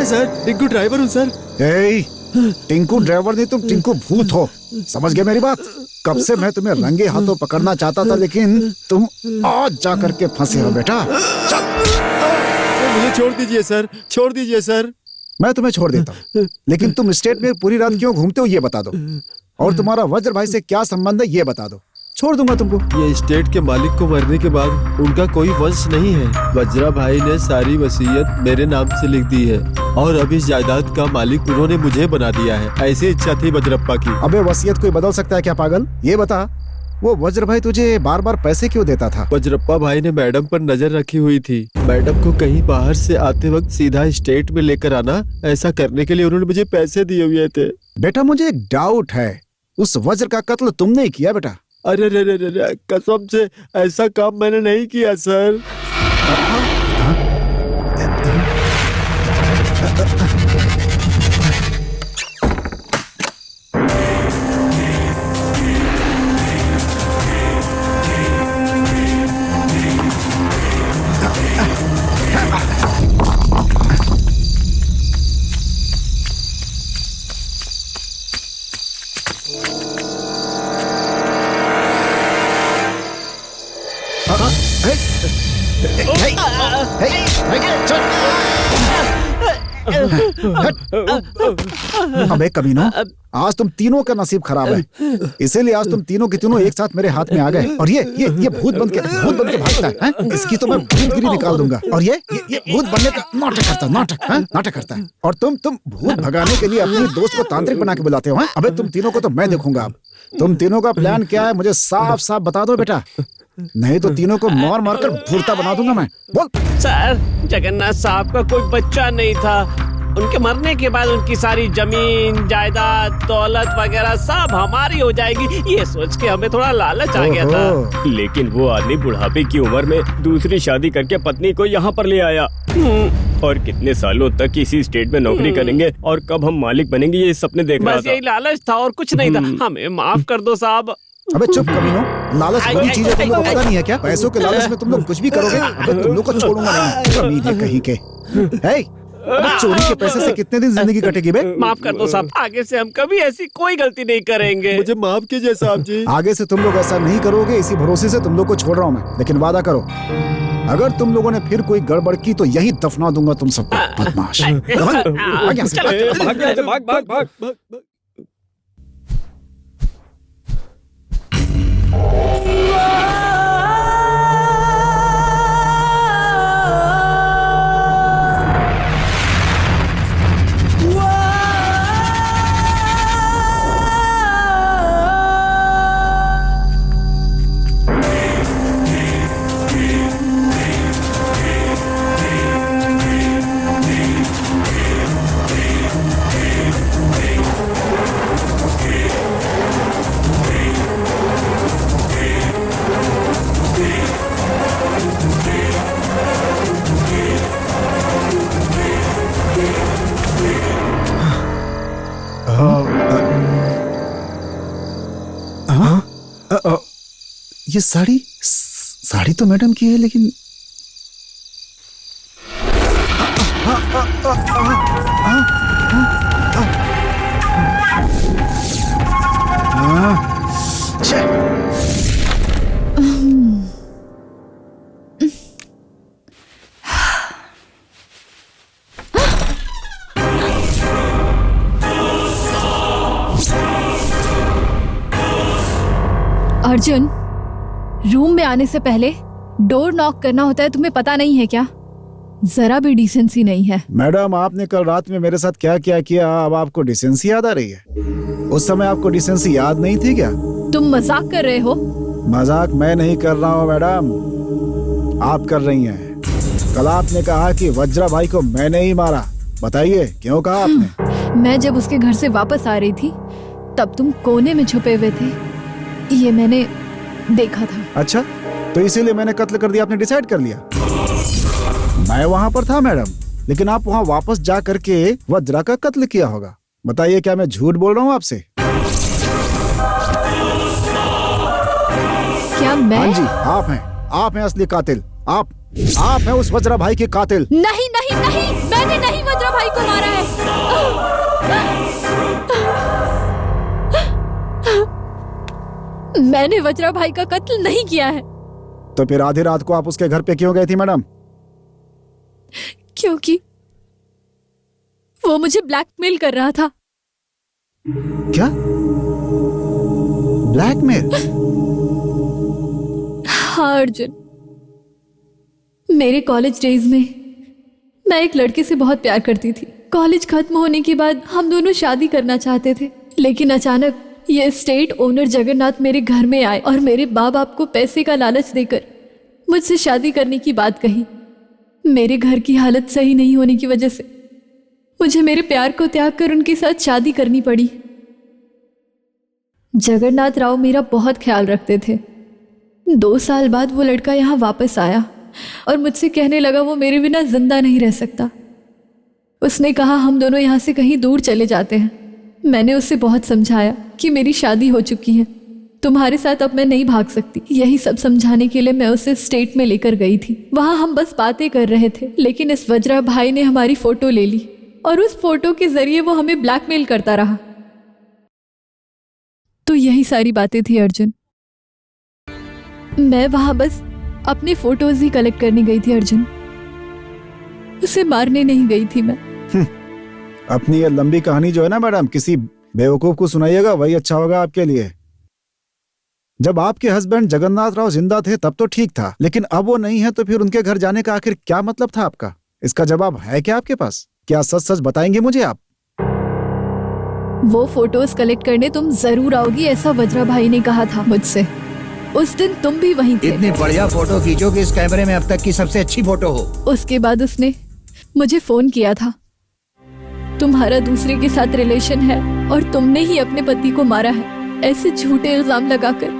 सर, टिंकू ड्राइवर हूँ सर। टिंकू ड्राइवर नहीं, तुम टिंकू भूत हो। समझ गए मेरी बात? कब से मैं तुम्हें रंगे हाथों पकड़ना चाहता था, लेकिन तुम आज जा करके फंसे हो बेटा। मुझे छोड़ दीजिए सर, छोड़ दीजिए सर। मैं तुम्हें छोड़ देता हूँ, लेकिन तुम स्टेट में पूरी रात क्यों घूमते हो ये बता दो, और तुम्हारा वज्र भाई से क्या संबंध है ये बता दो। छोड़ दूंगा तुमको। ये स्टेट के मालिक को मरने के बाद उनका कोई वंश नहीं है। वज्रा भाई ने सारी वसीयत मेरे नाम से लिख दी है और अब इस जायदाद का मालिक उन्होंने मुझे बना दिया है। ऐसी इच्छा थी वज्रप्पा की। अबे वसीयत कोई बदल सकता है क्या पागल? ये बता, वो वज्र भाई तुझे बार बार पैसे क्यों देता था? वज्रप्पा भाई ने मैडम पर नजर रखी हुई थी। मैडम को कहीं बाहर से आते वक्त सीधा स्टेट में लेकर आना, ऐसा करने के लिए उन्होंने मुझे पैसे दिए हुए थे। बेटा मुझे एक डाउट है, उस वज्र का कत्ल तुमने ही किया बेटा? अरे रे रे रे, कसम से ऐसा काम मैंने नहीं किया सर। अबे कमीनो, आज तुम तीनों का नसीब खराब है, इसीलिए आज तुम तीनों के तीनों एक साथ मेरे हाथ में आ गए। और ये भूत बन के भागता है, इसकी तो मैं भूतगिरी निकाल दूंगा। और ये भूत बनने का नाटक करता है। और तुम भूत भगाने के लिए अपने दोस्त को तांत्रिक बना के बुलाते हो। अबे तुम तीनों को तो मैं देखूंगा। अब तुम तीनों का प्लान क्या है मुझे साफ साफ बता दो बेटा, नहीं तो तीनों को मार मार कर भूरता बना दूंगा मैं। बोल। सर, जगन्नाथ साहब का कोई बच्चा नहीं था। उनके मरने के बाद उनकी सारी जमीन जायदाद दौलत वगैरह सब हमारी हो जाएगी, ये सोच के हमें थोड़ा लालच आ गया था। लेकिन वो आदमी बुढ़ापे की उम्र में दूसरी शादी करके पत्नी को यहाँ पर ले आया। और कितने सालों तक इसी स्टेट में नौकरी करेंगे और कब हम मालिक बनेंगे ये सपने देख रहा था। बस यही लालच था और कुछ नहीं था। हमें माफ कर दो साहब। अबे चुप कमीनो, लालच बड़ी चीज है, तुम लोग को पता नहीं है क्या? पैसों के लालच में तुम लोग कुछ भी करोगे। अगर तुम लोग को छोड़ूंगा नहीं, कमीज है कहीं के। हे, चोरी के पैसे से कितने दिन जिंदगी कटेगी बे? माफ कर दो साहब, आगे से हम कभी ऐसी कोई गलती नहीं करेंगे। मुझे माफ कीजिए साहब जी। आगे से तुम लोग ऐसा नहीं करोगे, इसी भरोसे से तुम लोग को छोड़ रहा हूँ मैं। लेकिन वादा करो, अगर तुम लोगों ने फिर कोई गड़बड़ की तो यही दफना दूंगा तुम सबको। बदमाश। भाग भाग भाग। ये साड़ी तो मैडम की है, लेकिन अर्जुन, रूम में आने से पहले डोर नॉक करना होता है, तुम्हें पता नहीं है क्या? जरा भी डिसेंसी नहीं है। मैडम, आपने कल रात में मेरे साथ क्या क्या किया, अब आपको डिसेंसी याद आ रही है? उस समय आपको डिसेंसी याद नहीं थी क्या? तुम मजाक कर रहे हो? मजाक मैं नहीं कर रहा हूँ मैडम, आप कर रही हैं। कल आपने कहा कि वज्रा भाई को मैंने ही मारा, बताइए क्यों कहा आपने? मैं जब उसके घर से वापस आ रही थी तब तुम कोने में छुपे हुए थे, ये मैंने देखा था। अच्छा, तो इसीलिए मैंने कत्ल कर दिया, आपने डिसाइड कर लिया? मैं वहाँ पर था मैडम, लेकिन आप वहाँ वापस जा करके वज्रा का कत्ल किया होगा। बताइए क्या मैं झूठ बोल रहा हूँ आपसे? क्या मैं? हाँ जी, आप हैं असली कातिल। आप हैं उस वज्रा भाई के कातिल। नहीं नहीं नहीं, मैंने नहीं वज्रा भाई को मारा है। मैंने वज्रा भाई का कत्ल नहीं किया है। तो फिर आधी रात को आप उसके घर पे क्यों गई थी मैडम? क्योंकि वो मुझे ब्लैकमेल कर रहा था। क्या? ब्लैकमेल? हाँ अर्जुन, मेरे कॉलेज डेज में मैं एक लड़के से बहुत प्यार करती थी। कॉलेज खत्म होने के बाद हम दोनों शादी करना चाहते थे, लेकिन अचानक ये स्टेट ओनर जगन्नाथ मेरे घर में आए और मेरे माँ बाप को पैसे का लालच देकर मुझसे शादी करने की बात कही। मेरे घर की हालत सही नहीं होने की वजह से मुझे मेरे प्यार को त्याग कर उनके साथ शादी करनी पड़ी। जगन्नाथ राव मेरा बहुत ख्याल रखते थे। 2 साल बाद वो लड़का यहाँ वापस आया और मुझसे कहने लगा वो मेरे बिना जिंदा नहीं रह सकता। उसने कहा हम दोनों यहाँ से कहीं दूर चले जाते हैं। मैंने उससे बहुत समझाया कि मेरी शादी हो चुकी है, तुम्हारे साथ अब मैं नहीं भाग सकती। यही सब समझाने के लिए मैं उसे स्टेट में लेकर गई थी। वहाँ हम बस बातें कर रहे थे, लेकिन इस वज्रा भाई ने हमारी फोटो ले ली और उस फोटो के जरिए वो हमें ब्लैकमेल करता रहा। तो यही सारी बातें थी अर्जुन। मैं वहां बस अपने फोटोज ही कलेक्ट करने गई थी अर्जुन, उसे मारने नहीं गई थी मैं। अपनी ये लंबी कहानी जो है ना मैडम, किसी बेवकूफ को सुनाइएगा, वही अच्छा होगा आपके लिए। जब आपके हस्बैंड जगन्नाथ राव जिंदा थे तब तो ठीक था, लेकिन अब वो नहीं है तो फिर उनके घर जाने का आखिर क्या मतलब था आपका? इसका जवाब है क्या आपके पास? क्या सच सच बताएंगे मुझे आप? वो फोटोज कलेक्ट करने तुम जरूर आओगी, ऐसा वज्रा भाई ने कहा था मुझसे। उस दिन तुम भी वहीं थे। इतनी बढ़िया फोटो खींचो कि इस कैमरे में अब तक की सबसे अच्छी फोटो हो। उसके बाद उसने मुझे फोन किया था, तुम्हारा दूसरे के साथ रिलेशन है और तुमने ही अपने पति को मारा है, ऐसे झूठे इल्जाम लगाकर,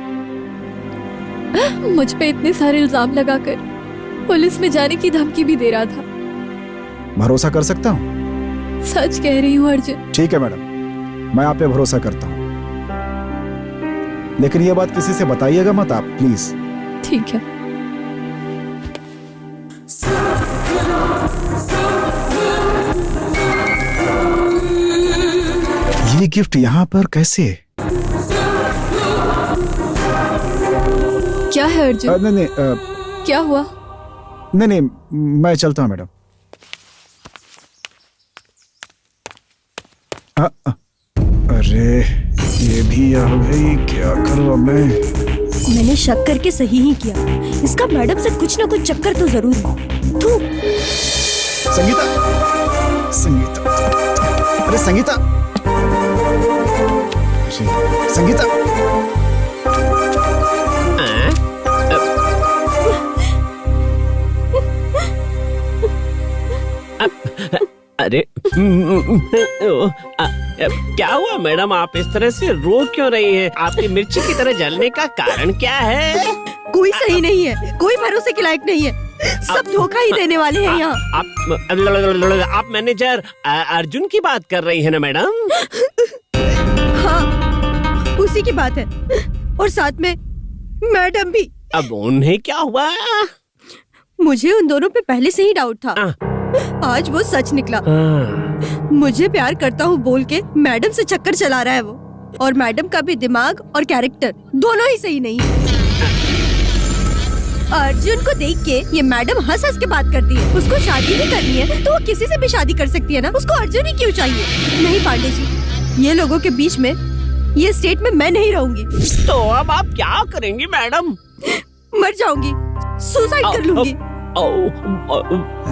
मुझ पे इतने सारे इल्जाम लगाकर पुलिस में जाने की धमकी भी दे रहा था। भरोसा कर सकता हूँ? सच कह रही हूँ अर्जुन। ठीक है मैडम, मैं आप पे भरोसा करता हूँ। लेकिन ये बात किसी से बताइएगा मत आप, प्लीज। ठीक है। ये गिफ्ट यहाँ पर कैसे? क्या है अर्जुन? नहीं क्या हुआ? नहीं, मैं चलता हूँ मैडम। अरे ये भी आ गई, क्या करूँ अब मैं? मैंने शक करके सही ही किया। इसका मैडम से कुछ ना कुछ चक्कर तो जरूर है। तू संगीता, संगीता, अरे संगीता, अरे संगीता। अरे क्या हुआ मैडम, आप इस तरह से रो क्यों रही हैं? आपकी मिर्ची की तरह जलने का कारण क्या है? कोई सही नहीं है, कोई भरोसे के लायक नहीं है, सब धोखा ही देने वाले हैं यहाँ। आप मैनेजर अर्जुन की बात कर रही है ना मैडम? हाँ, उसी की बात है, और साथ में मैडम भी। अब उन्हें क्या हुआ? मुझे उन दोनों पे पहले से ही डाउट था, आज वो सच निकला। मुझे प्यार करता हूँ बोल के मैडम से चक्कर चला रहा है वो, और मैडम का भी दिमाग और कैरेक्टर दोनों ही सही नहीं है। अर्जुन को देख के ये मैडम हंस हंस के बात करती है। उसको शादी भी करनी है तो वो किसी से भी शादी कर सकती है ना, उसको अर्जुन ही क्यों चाहिए? नहीं पांडे जी, ये लोगों के बीच में ये स्टेट में मैं नहीं रहूंगी। तो अब आप क्या करेंगी मैडम? मर जाऊंगी, सुसाइड कर लूंगी।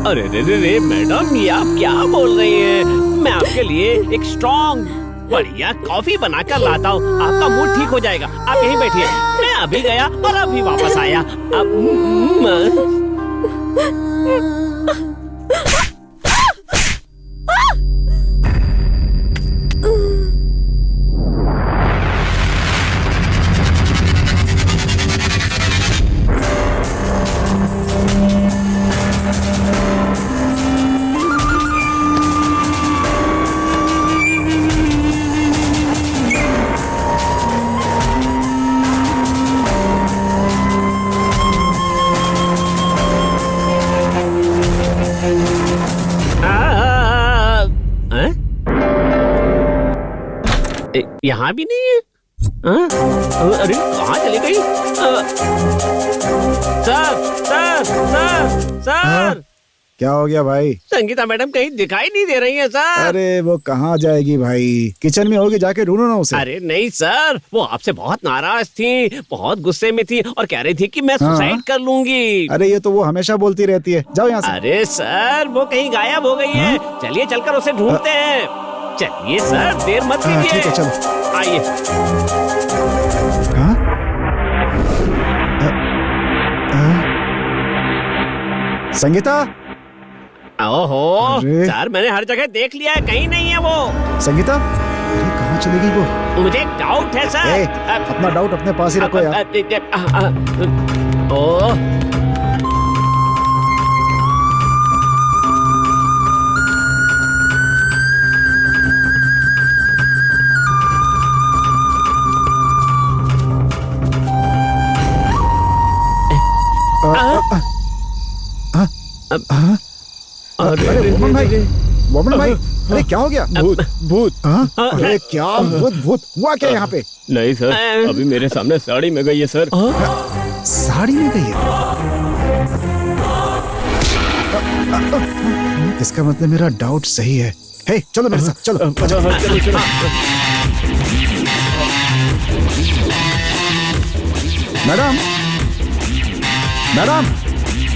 अरे रे मैडम, ये आप क्या बोल रही हैं? मैं आपके लिए एक स्ट्रॉन्ग बढ़िया कॉफी बनाकर लाता हूँ, आपका मूड ठीक हो जाएगा। आप यहीं बैठिए, मैं अभी गया और अभी वापस आया। यहाँ भी नहीं है। अरे कहाँ चली गई? सर क्या हो गया भाई? संगीता मैडम कहीं दिखाई नहीं दे रही है सर। अरे वो कहाँ जाएगी भाई, किचन में होगी, जाके ढूंढो ना उसे। अरे नहीं सर, वो आपसे बहुत नाराज थी, बहुत गुस्से में थी और कह रही थी कि मैं सुसाइड कर लूंगी। अरे ये तो वो हमेशा बोलती रहती है, जाओ यहाँ से। अरे सर वो कहीं गायब हो गई है, चलिए चलकर उसे ढूंढते हैं। चलिए सर, देर मत कीजिए। ठीक है, चलो आइए। संगीता। ओहो सर, मैंने हर जगह देख लिया है, कहीं नहीं है वो। संगीता, अरे कहाँ चली गई वो? मुझे एक डाउट है सर। अपना डाउट अपने पास ही रखो यार। अरे मोमन भाई, अरे क्या हो गया? भूत। अरे क्या भूत हुआ क्या यहाँ पे? नहीं सर, अभी मेरे सामने साड़ी में गई है सर। साड़ी में गई है? इसका मतलब मेरा डाउट सही है। हे, चलो मेरे साथ, चलो। Madam, madam.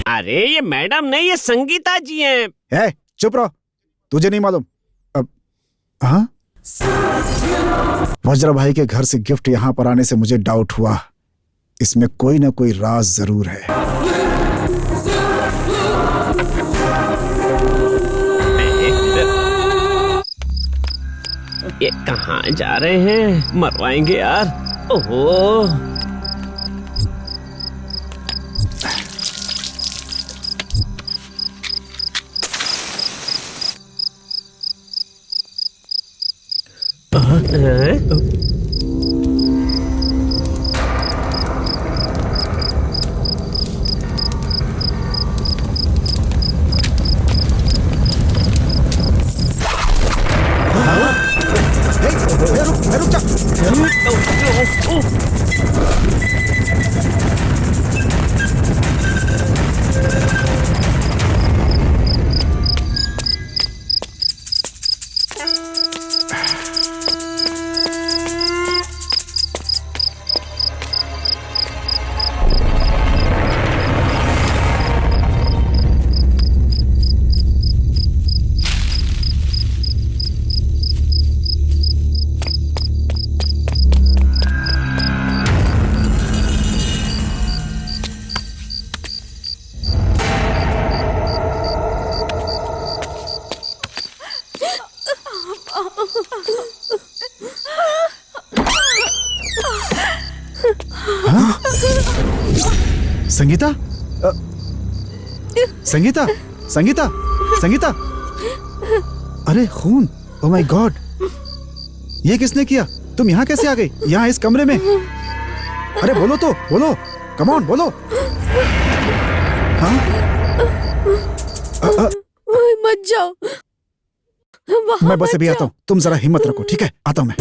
अरे ये मैडम नहीं, ये संगीता जी हैं। है, चुप रहो, तुझे नहीं मालूम। अब हाँ, वज्र भाई के घर से गिफ्ट यहाँ पर आने से मुझे डाउट हुआ, इसमें कोई ना कोई राज जरूर है। ये कहाँ जा रहे हैं? मरवाएंगे यार। ओहो, संगीता, संगीता, संगीता, संगीता, अरे खून, ओ माय गॉड, ये किसने किया? तुम यहाँ कैसे आ गई? यहाँ इस कमरे में? अरे बोलो तो, बोलो, कम ऑन, बोलो। हाँ? मत जाओ। मैं बस अभी आता हूँ, तुम जरा हिम्मत रखो, ठीक है? आता हूँ मैं।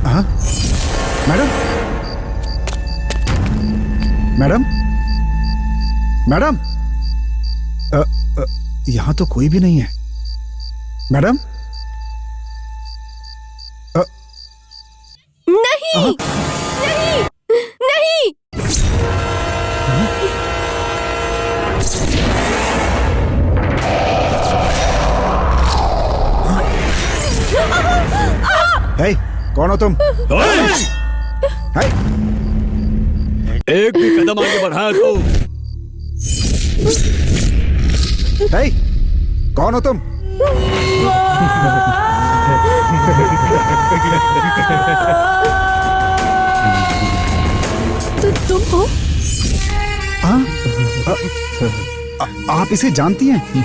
हाँ? मैडम, मैडम, मैडम, यहाँ तो कोई भी नहीं है। मैडम, नहीं, नहीं, नहीं। हे, कौन हो तुम? हे, एक भी कदम आगे बढ़ाया तो हे, कौन हो तुम? तो तुम हो? हाँ? आप इसे जानती हैं?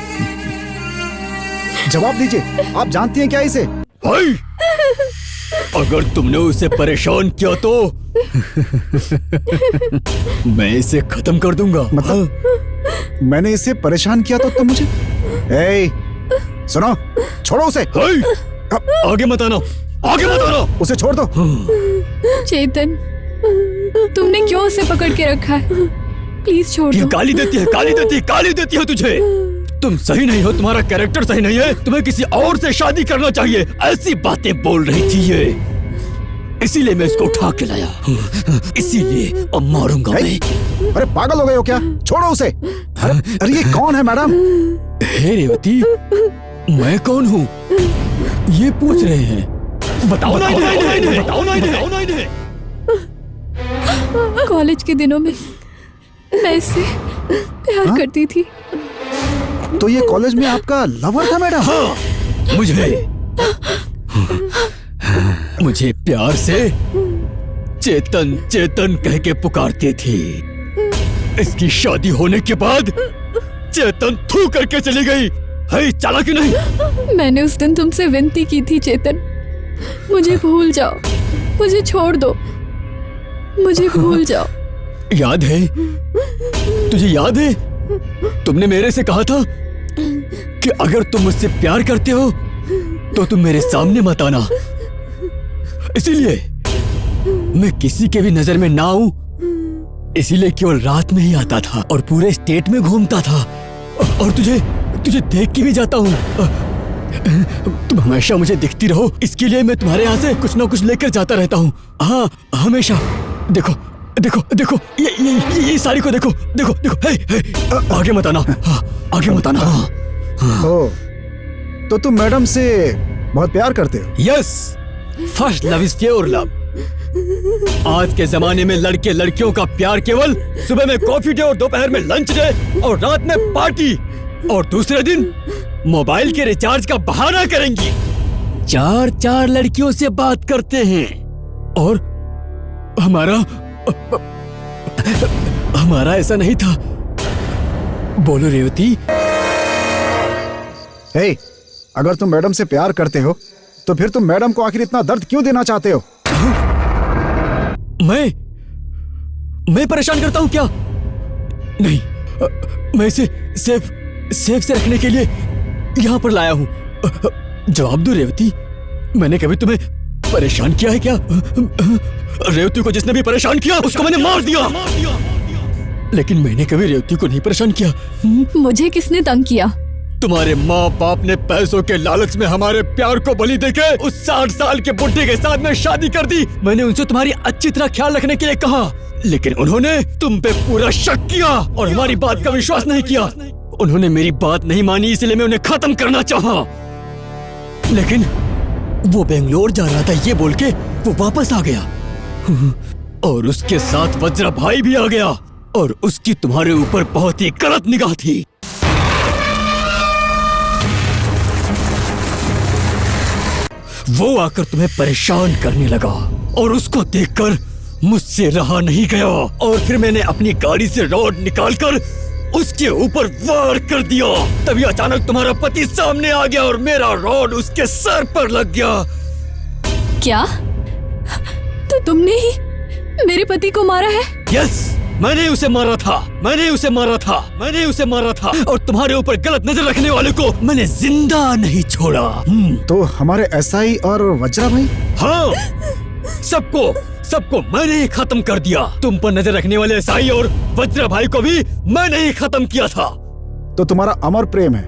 जवाब दीजिए, आप जानती हैं क्या इसे? भाई, अगर तुमने उसे परेशान किया तो मैं इसे खत्म कर दूंगा। मतलब मैंने इसे परेशान किया तो तुम मुझे? ए, सुनो, छोड़ो उसे। आगे मत आना, आगे मत आना। उसे छोड़ दो। चेतन, तुमने क्यों उसे पकड़ के रखा है? प्लीज छोड़ दो। ये गाली देती है, गाली देती है, गाली देती है तुझे। तुम सही नहीं हो, तुम्हारा कैरेक्टर सही नहीं है, तुम्हें किसी और से शादी करना चाहिए, ऐसी बातें बोल रही थी ये। इसीलिए मैं इसको उठा के लाया, इसीलिए अब मारूंगा मैं। अरे पागल हो गए हो क्या? छोड़ो उसे। अरे ये कौन है मैडम? हे रेवती, मैं कौन हूँ ये पूछ रहे हैं? बताओ ना इन्हें, बताओ ना इन्हें। कॉलेज के दिनों में मैं इससे प्यार करती थी। तो ये कॉलेज में आपका लवर था मैडम? हाँ, मुझे प्यार से चेतन चेतन कह के पुकारती थी। इसकी शादी होने के बाद चेतन थू करके चली गई। है चालाकी नहीं? मैंने उस दिन तुमसे विनती की थी चेतन, मुझे भूल जाओ, मुझे छोड़ दो, मुझे भूल जाओ। याद है? तुझे याद है? तुमने मेरे से कहा था कि अगर तुम मुझसे प्यार करते हो तो तुम मेरे सामने मत आना। इसीलिए मैं किसी के भी नजर में ना आऊं, इसीलिए केवल रात में ही आता था और पूरे स्टेट में घूमता था और तुझे देख के भी जाता हूं। तुम हमेशा मुझे दिखती रहो, इसके लिए मैं तुम्हारे यहाँ से कुछ ना कुछ लेकर जाता रहता हूँ। हाँ, हमेशा। देखो देखो देखो, ये साड़ी को देखो, देखो देखो। हे, आगे मत आना। हाँ, आगे मत आना। ओ, तो तुम मैडम से बहुत प्यार करते हो? Yes, first love is pure love. आज के जमाने में लड़के लड़कियों का प्यार केवल सुबह में कॉफी डे और दोपहर में लंच डे और रात में पार्टी और दूसरे दिन मोबाइल के रिचार्ज का बहाना करेंगी। 4 लड़कियों से बात करते हैं और हमारा ऐसा नहीं था। बोलो रेवती। हे, अगर तुम मैडम से प्यार करते हो तो फिर तुम मैडम को आखिर इतना दर्द क्यों देना चाहते हो? मैं परेशान करता हूं क्या? नहीं, मैं इसे सेफ से रखने के लिए यहाँ पर लाया हूँ। जवाब दो रेवती, मैंने कभी तुम्हें परेशान किया है क्या? रेवती को जिसने भी परेशान किया उसको मैंने मार दिया, लेकिन मैंने कभी रेवती को नहीं परेशान किया। मुझे किसने तंग किया? तुम्हारे माँ बाप ने पैसों के लालच में हमारे प्यार को बलि देके उस 60 साल के बुढ़े के साथ में शादी कर दी। मैंने उनसे तुम्हारी अच्छी तरह ख्याल रखने के लिए कहा, लेकिन उन्होंने तुम पे पूरा शक किया और हमारी बात का विश्वास नहीं किया। उन्होंने मेरी बात नहीं मानी, इसलिए मैं उन्हें खत्म करना चाहा। लेकिन वो बेंगलोर जा रहा था ये बोल के वो वापस आ गया, और उसके साथ वज्रा भाई भी आ गया, और उसकी तुम्हारे ऊपर बहुत ही गलत निगाह थी। वो आकर तुम्हें परेशान करने लगा और उसको देखकर मुझसे रहा नहीं गया, और फिर मैंने अपनी गाड़ी से रॉड निकालकर उसके ऊपर वार कर दिया। तभी अचानक तुम्हारा पति सामने आ गया और मेरा रॉड उसके सर पर लग गया। क्या? तो तुमने ही मेरे पति को मारा है? यस, मैंने उसे मारा था, और तुम्हारे ऊपर गलत नजर रखने वाले को मैंने जिंदा नहीं छोड़ा। तो हमारे एसआई और वज्रा भाई? हाँ, सबको मैंने ही खत्म कर दिया। तुम पर नजर रखने वाले एसआई और वज्रा भाई को भी मैंने ही खत्म किया था। तो तुम्हारा अमर प्रेम है।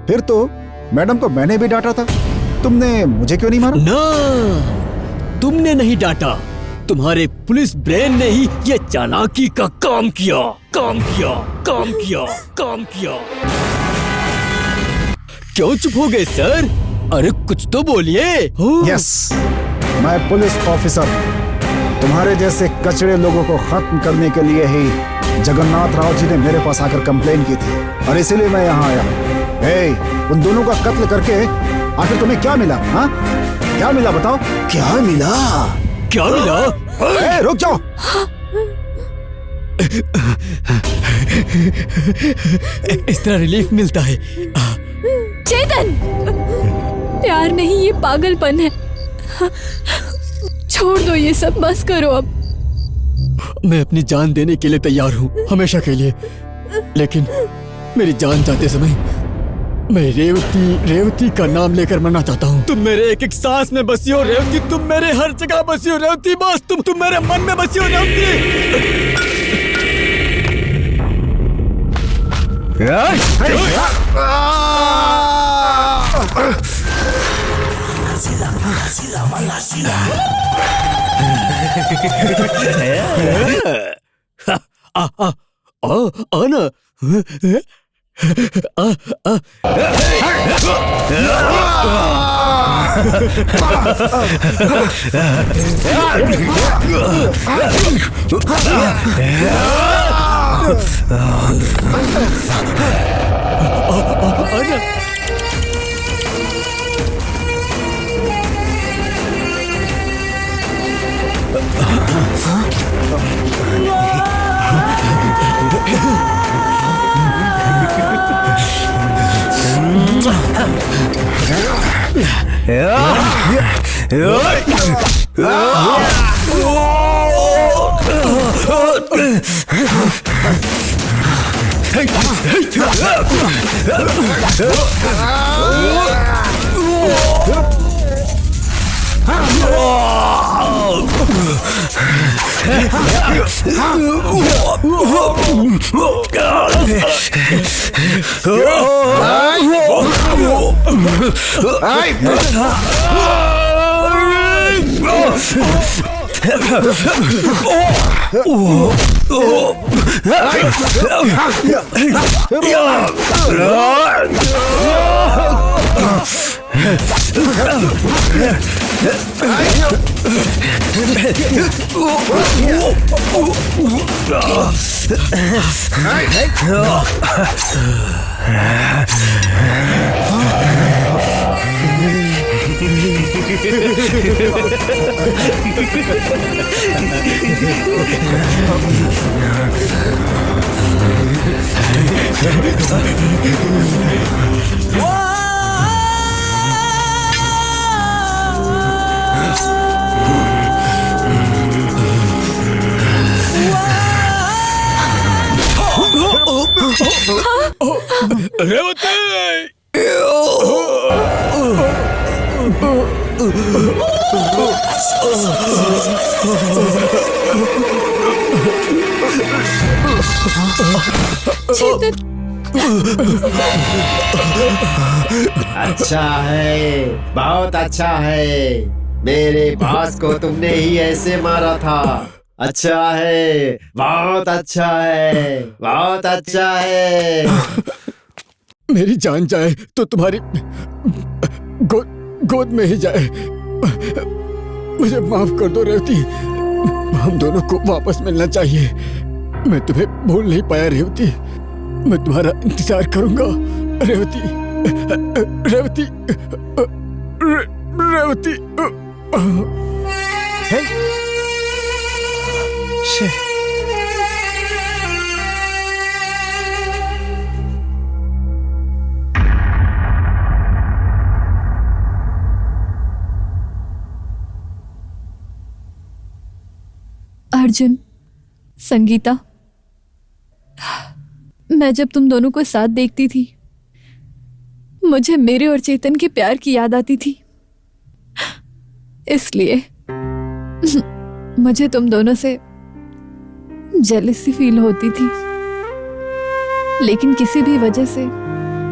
फिर तो मैडम को मैंने भी डांटा था, तुमने मुझे क्यों नहीं मारा? ना, तुमने नहीं डांटा, तुम्हारे पुलिस ब्रेन ने ही ये चालाकी का काम किया। क्यों चुप हो गए सर? अरे कुछ तो बोलिए। यस, मैं पुलिस ऑफिसर तुम्हारे जैसे कचड़े लोगों को खत्म करने के लिए ही जगन्नाथ राव जी ने मेरे पास आकर कंप्लेन की थी, और इसीलिए मैं यहाँ आया। उन दोनों का कत्ल करके आखिर तुम्हें क्या मिला? हाँ, क्या मिला बताओ? क्या मिला? रुक जाओ। इस तरह रिलीफ मिलता है। चेतन, प्यार नहीं, ये पागलपन है। छोड़ दो ये सब, बस करो अब। मैं अपनी जान देने के लिए तैयार हूँ, हमेशा के लिए, लेकिन मेरी जान जाते समय मैं रेवती का नाम लेकर मरना चाहता हूँ। तुम मेरे एक एक सांस में बसी हो रेवती, तुम मेरे हर जगह बसी हो रेवती, बस तुम मेरे मन में बसी हो रेवती। आना। रेवती! अच्छा है, बहुत अच्छा है। मेरे बॉस को तुमने ही ऐसे मारा था। अच्छा है, बहुत अच्छा है, बहुत अच्छा है। मेरी जान जाए तो तुम्हारी गोद में ही जाए। मुझे माफ कर दो रेवती, हम दोनों को वापस मिलना चाहिए। मैं तुम्हें भूल नहीं पाया रेवती, मैं तुम्हारा इंतजार करूंगा रेवती। रेवती, रेवती। अर्जुन, संगीता, मैं जब तुम दोनों को साथ देखती थी मुझे मेरे और चेतन के प्यार की याद आती थी। इसलिए मुझे तुम दोनों से जेलसी फील होती थी। लेकिन किसी भी वजह से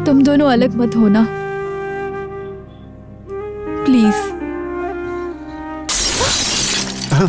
तुम दोनों अलग मत होना प्लीज। हाँ?